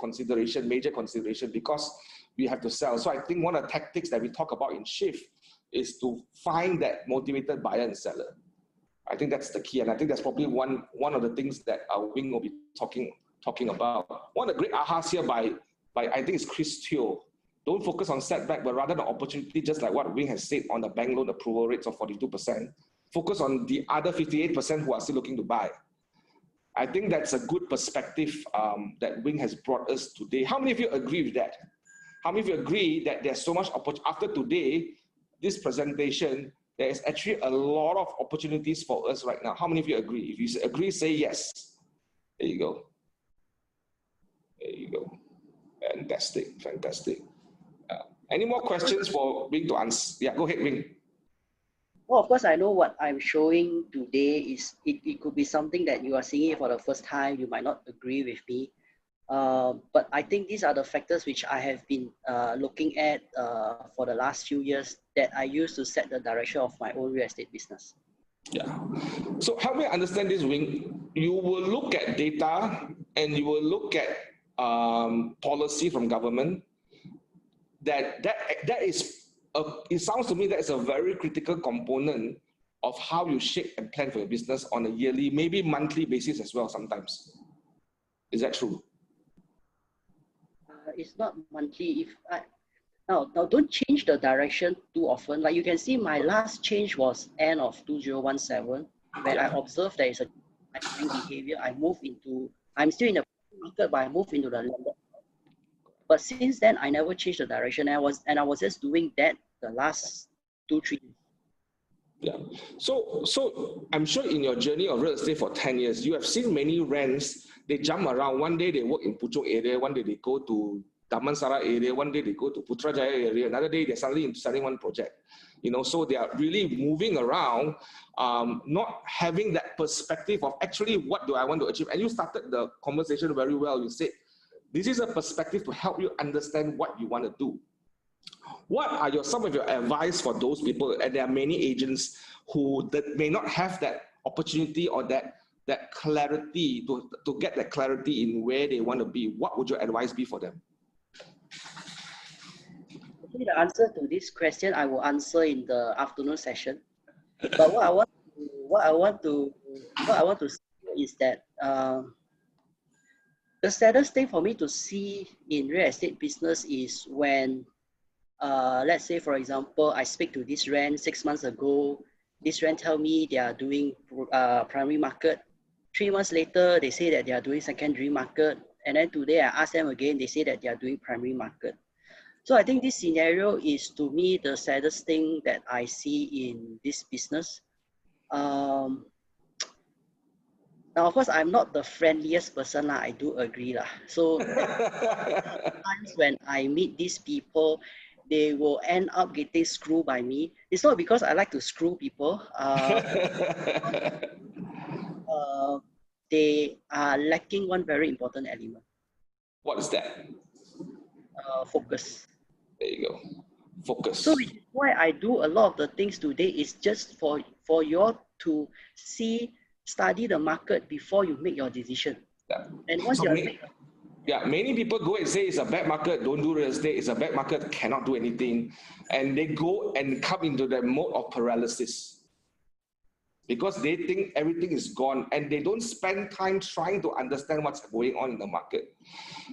major consideration because we have to sell. So I think one of the tactics that we talk about in Shift is to find that motivated buyer and seller. I think that's the key. And I think that's probably one of the things that our Wing will be talking about. One of the great ahas here by I think it's Chris Teo. Don't focus on setback, but rather the opportunity, just like what Wing has said on the bank loan approval rates of 42%. Focus on the other 58% who are still looking to buy. I think that's a good perspective that Wing has brought us today. How many of you agree with that? How many of you agree that there's so much opportunity after today? this presentation, there is actually a lot of opportunities for us right now. How many of you agree? If you agree, say yes. There you go. There you go. Fantastic, fantastic. Any more questions for Wing to answer? Yeah, go ahead, Wing. Well, of course, I know what I'm showing today is, it could be something that you are seeing it for the first time. You might not agree with me. But I think these are the factors which I have been looking at for the last few years that I use to set the direction of my own real estate business. Yeah. So help me understand this, Wing. You will look at data and you will look at policy from government. That is, it sounds to me that is a very critical component of how you shape and plan for your business on a yearly, maybe monthly basis as well sometimes. Is that true? It's not monthly. Now don't change the direction too often. Like you can see, my last change was end of 2017, when I observed there is a buying behavior. I'm still in the market, but I moved into the landlord. But since then, I never changed the direction. I was just doing that the last 2-3 years. Yeah. So I'm sure in your journey of real estate for 10 years, you have seen many rents. They jump around. One day they work in Puchong area, one day they go to Damansara area, one day they go to Putrajaya area, another day they're suddenly selling one project. You know, so they are really moving around, not having that perspective of actually what do I want to achieve. And you started the conversation very well. You said, this is a perspective to help you understand what you want to do. What are some of your advice for those people? And there are many agents who may not have that opportunity or that clarity to get that clarity in where they want to be. What would your advice be for them? Actually, the answer to this question I will answer in the afternoon session. But what I want to say is that the saddest thing for me to see in real estate business is when, let's say, for example, I speak to this rent 6 months ago. This rent tell me they are doing primary market. 3 months later, they say that they are doing secondary market. And then today I ask them again, they say that they are doing primary market. So I think this scenario is, to me, the saddest thing that I see in this business. Now, of course, I'm not the friendliest person, I do agree. So times when I meet these people, they will end up getting screwed by me. It's not because I like to screw people. They are lacking one very important element. What is that? Focus. There you go. Focus. So which is why I do a lot of the things today is just for you all to study the market before you make your decision. Yeah. And once So you many people go and say it's a bad market, don't do real estate, it's a bad market, cannot do anything. And they go and come into the mode of paralysis because they think everything is gone and they don't spend time trying to understand what's going on in the market.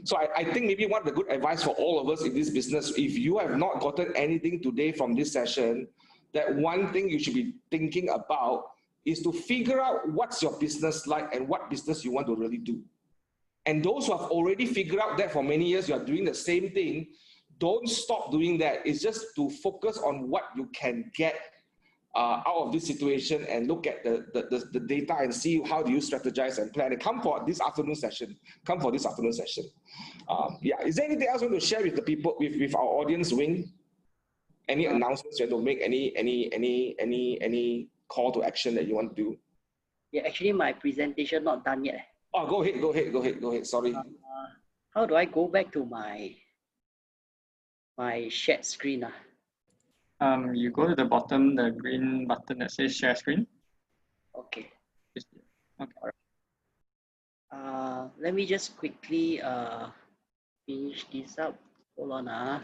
So I think maybe one of the good advice for all of us in this business, if you have not gotten anything today from this session, that one thing you should be thinking about is to figure out what's your business like and what business you want to really do. And those who have already figured out that for many years, you are doing the same thing, don't stop doing that. It's just to focus on what you can get out of this situation and look at the data and see how do you strategize and plan. And come for this afternoon session. Yeah. Is there anything else you want to share with the people, with our audience, Wing? Any announcements you want to make? Any call to action that you want to do? Yeah, actually, my presentation not done yet. Oh, go ahead. Sorry. How do I go back to my shared screen? You go to the bottom, the green button that says share screen. Okay. Okay. Let me just quickly finish this up. Hold on.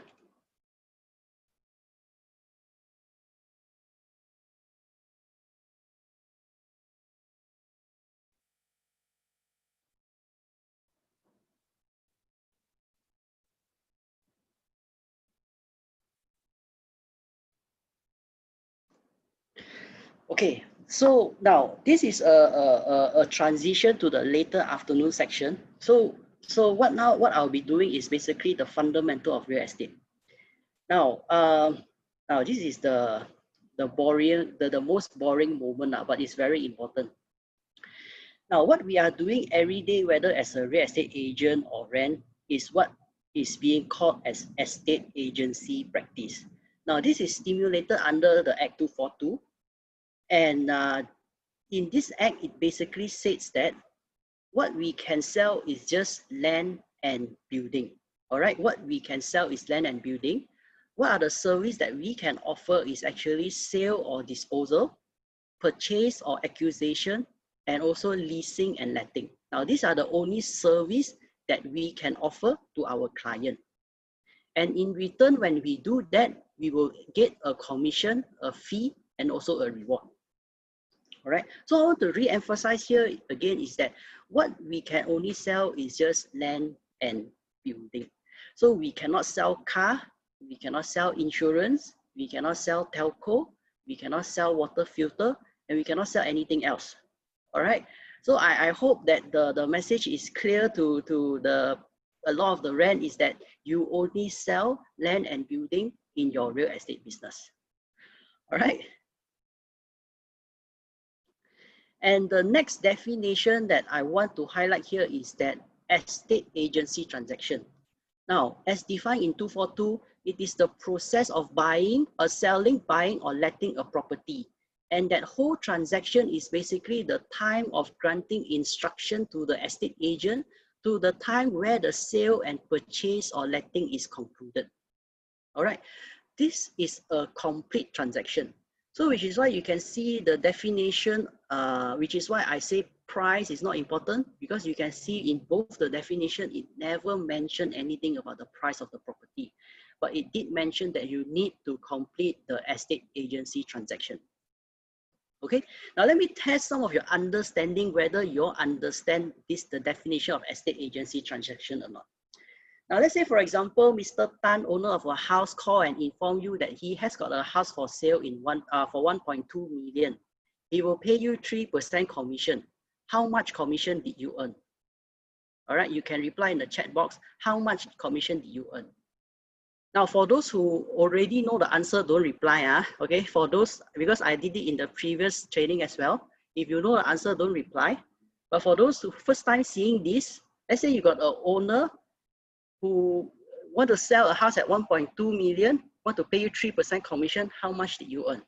Okay, so now this is a transition to the later afternoon section. So what I'll be doing is basically the fundamental of real estate. Now, Now, this is the most boring moment, but it's very important. Now, what we are doing every day, whether as a real estate agent or rent, is what is being called as estate agency practice. Now, this is stimulated under the Act 242. And in this act, it basically states that what we can sell is just land and building. All right, what we can sell is land and building. What are the services that we can offer is actually sale or disposal, purchase or acquisition, and also leasing and letting. Now, these are the only service that we can offer to our client. And in return, when we do that, we will get a commission, a fee, and also a reward. All right. So I want to re-emphasize here again is that what we can only sell is just land and building. So we cannot sell car, we cannot sell insurance, we cannot sell telco, we cannot sell water filter, and we cannot sell anything else. All right. So I hope that the message is clear to a lot of the rent is that you only sell land and building in your real estate business. All right. And the next definition that I want to highlight here is that estate agency transaction. Now, as defined in 242, it is the process of selling, buying, or letting a property. And that whole transaction is basically the time of granting instruction to the estate agent to the time where the sale and purchase or letting is concluded. All right, this is a complete transaction. So which is why you can see the definition, which is why I say price is not important, because you can see in both the definition, it never mentioned anything about the price of the property, but it did mention that you need to complete the estate agency transaction. Okay, now let me test some of your understanding, whether you understand the definition of estate agency transaction or not. Now, let's say, for example, Mr. Tan, owner of a house, call and inform you that he has got a house for sale for 1.2 million. He will pay you 3% commission. How much commission did you earn? All right, you can reply in the chat box, how much commission did you earn? Now, for those who already know the answer, don't reply. Okay, for those, because I did it in the previous training as well. If you know the answer, don't reply. But for those who first time seeing this, let's say you got an owner who want to sell a house at 1.2 million, want to pay you 3% commission, how much did you earn?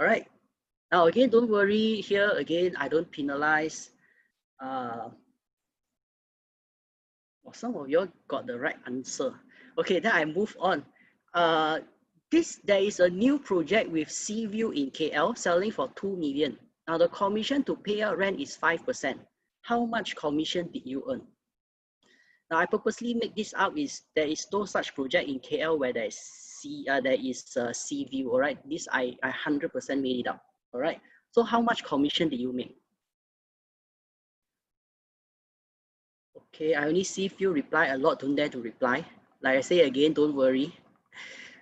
All right. Now, again, don't worry here. Again, I don't penalize. Well, some of you got the right answer. Okay, then I move on. There is a new project with Seaview in KL selling for 2 million. Now, the commission to pay out rent is 5%. How much commission did you earn? Now, I purposely make this up is there is no such project in KL where there is Seaview. All right, this I 100% made it up. All right, so how much commission did you make? Okay, I only see few reply, a lot don't dare to reply. Like I say again, don't worry,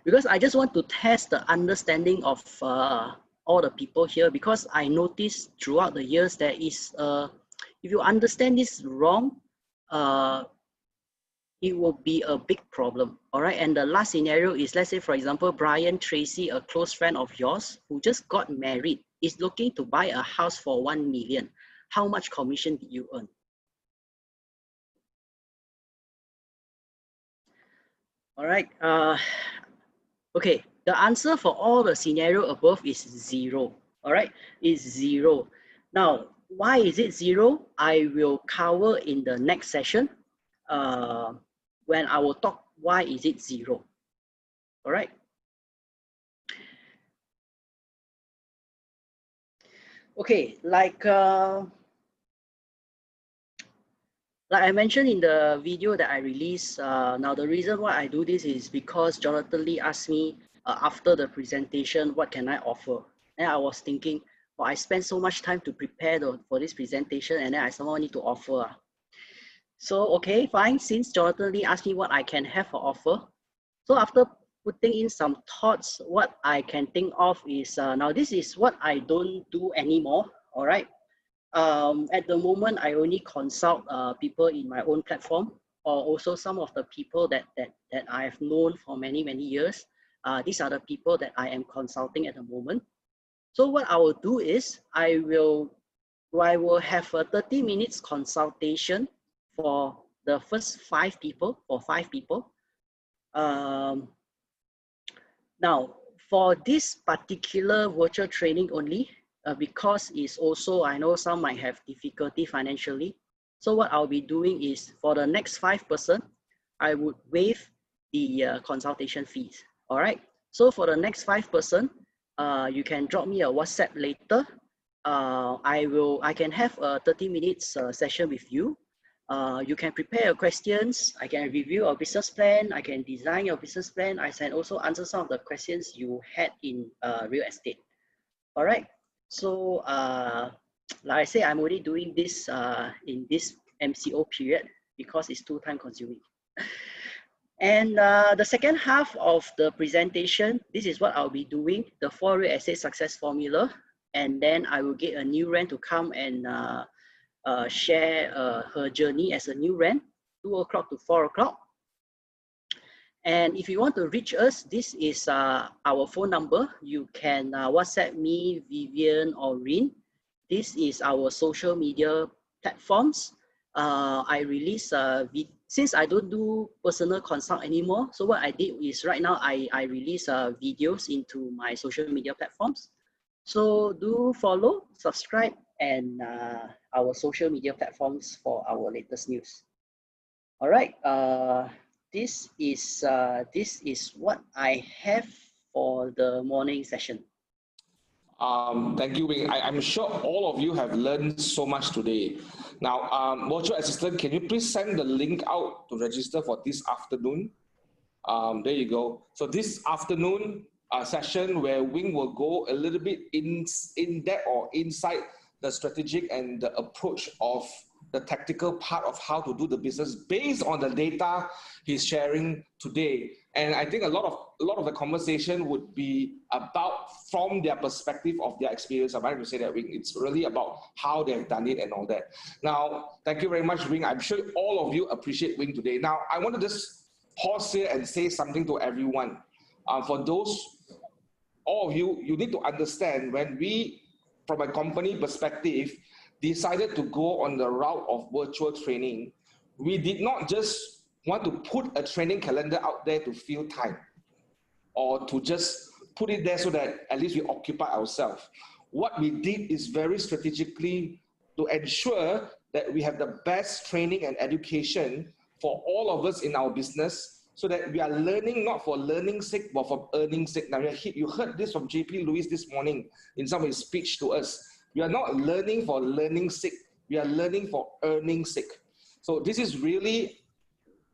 because I just want to test the understanding of all the people here, because I noticed throughout the years there is if you understand this wrong, it will be a big problem. All right, and the last scenario is, let's say for example, Brian Tracy, a close friend of yours who just got married, is looking to buy a house for 1 million. How much commission did you earn? All right, okay, the answer for all the scenario above is 0. All right, it's 0. Now, why is it 0? I will cover in the next session when I will talk why is it 0. All right. Okay, like I mentioned in the video that I released, now the reason why I do this is because Jonathan Lee asked me after the presentation, what can I offer? And I was thinking, well, I spent so much time to prepare for this presentation, and then I somehow need to offer. So, okay, fine. Since Jonathan Lee asked me what I can have for offer, so after putting in some thoughts, what I can think of is, now this is what I don't do anymore, all right? At the moment, I only consult people in my own platform, or also some of the people that I have known for many, many years. These are the people that I am consulting at the moment. So what I will do is I will have a 30 minutes consultation for the first 5 people, for 5 people. Now, for this particular virtual training only, because it's also, I know some might have difficulty financially. So what I'll be doing is for the next 5 person, I would waive the consultation fees. All right. So for the next 5 person, you can drop me a WhatsApp later. I can have a 30 minutes session with you. You can prepare your questions. I can review your business plan. I can design your business plan. I can also answer some of the questions you had in real estate. All right. So like I say, I'm already doing this in this MCO period because it's too time consuming. And the second half of the presentation, this is what I'll be doing, the 4 real estate success formula. And then I will get a new rent to come and share her journey as a new rent, 2 o'clock to 4 o'clock. And if you want to reach us, this is our phone number. You can WhatsApp me, Vivien or Rin. This is our social media platforms. I release, since I don't do personal consult anymore, so what I did is right now I release videos into my social media platforms. So do follow, subscribe, and our social media platforms for our latest news. All right. This is what I have for the morning session. Thank you, Wing. I'm sure all of you have learned so much today. Now, virtual assistant, can you please send the link out to register for this afternoon? There you go. So this afternoon session where Wing will go a little bit in depth or inside the strategic and the approach of the tactical part of how to do the business based on the data he's sharing today. And I think a lot of the conversation would be about from their perspective of their experience. I'm trying to say that, Wing. It's really about how they've done it and all that. Now, thank you very much, Wing. I'm sure all of you appreciate Wing today. Now, I want to just pause here and say something to everyone. For those, all of you, you need to understand when we, from a company perspective, decided to go on the route of virtual training, we did not just want to put a training calendar out there to fill time or to just put it there so that at least we occupy ourselves. What we did is very strategically to ensure that we have the best training and education for all of us in our business so that we are learning not for learning's sake, but for earning's sake. Now, you heard this from JP Lewis this morning in some of his speech to us. We are not learning for learning's sake. We are learning for earning's sake. So this is really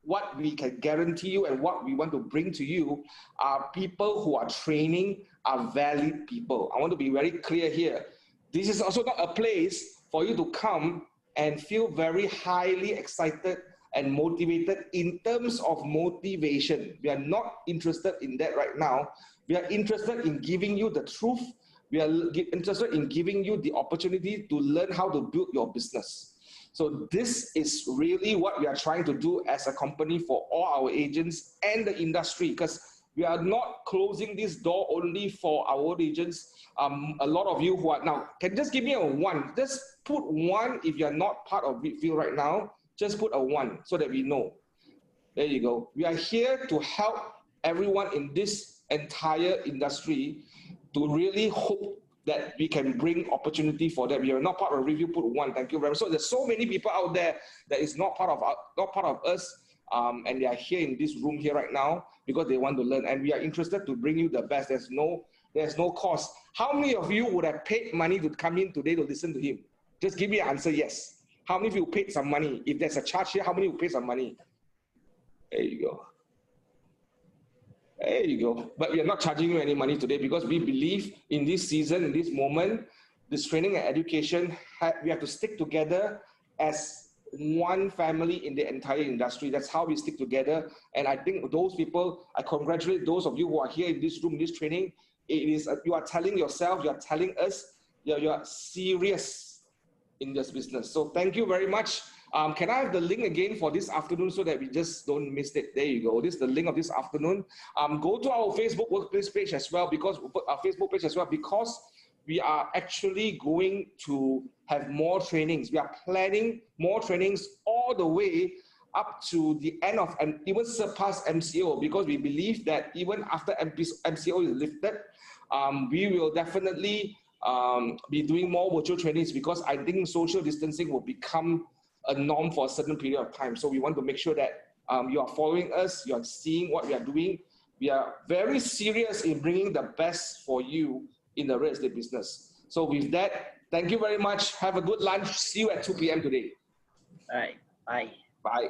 what we can guarantee you and what we want to bring to you are people who are training, are valid people. I want to be very clear here. This is also not a place for you to come and feel very highly excited and motivated in terms of motivation. We are not interested in that right now. We are interested in giving you the truth. We are interested in giving you the opportunity to learn how to build your business. So this is really what we are trying to do as a company for all our agents and the industry, because we are not closing this door only for our agents. A lot of you who are now, can just give me a 1. Just put 1 if you're not part of Vivien right now. Just put a 1 so that we know. There you go. We are here to help everyone in this entire industry to really hope that we can bring opportunity for them. We are not part of review, put 1. Thank you very much. So there's so many people out there that is not part of us, and they are here in this room here right now because they want to learn. And we are interested to bring you the best. There's no cost. How many of you would have paid money to come in today to listen to him? Just give me an answer, yes. How many of you paid some money? If there's a charge here, how many will pay some money? There you go. There you go. But we are not charging you any money today because we believe in this season, in this moment, this training and education, we have to stick together as one family in the entire industry. That's how we stick together. And I think those people, I congratulate those of you who are here in this room, this training. It is, you are telling yourself, you are telling us, you are serious in this business. So thank you very much. Can I have the link again for this afternoon so that we just don't miss it? There you go. This is the link of this afternoon. Go to our Facebook workplace page as well, because our Facebook page as well, because we are actually going to have more trainings. We are planning more trainings all the way up to the end of, and even surpass MCO, because we believe that even after MCO is lifted, we will definitely be doing more virtual trainings, because I think social distancing will become a norm for a certain period of time. So we want to make sure that you are following us, you are seeing what we are doing. We are very serious in bringing the best for you in the real estate business. So with that, thank you very much. Have a good lunch. See you at 2 p.m. today. All right. Bye. Bye.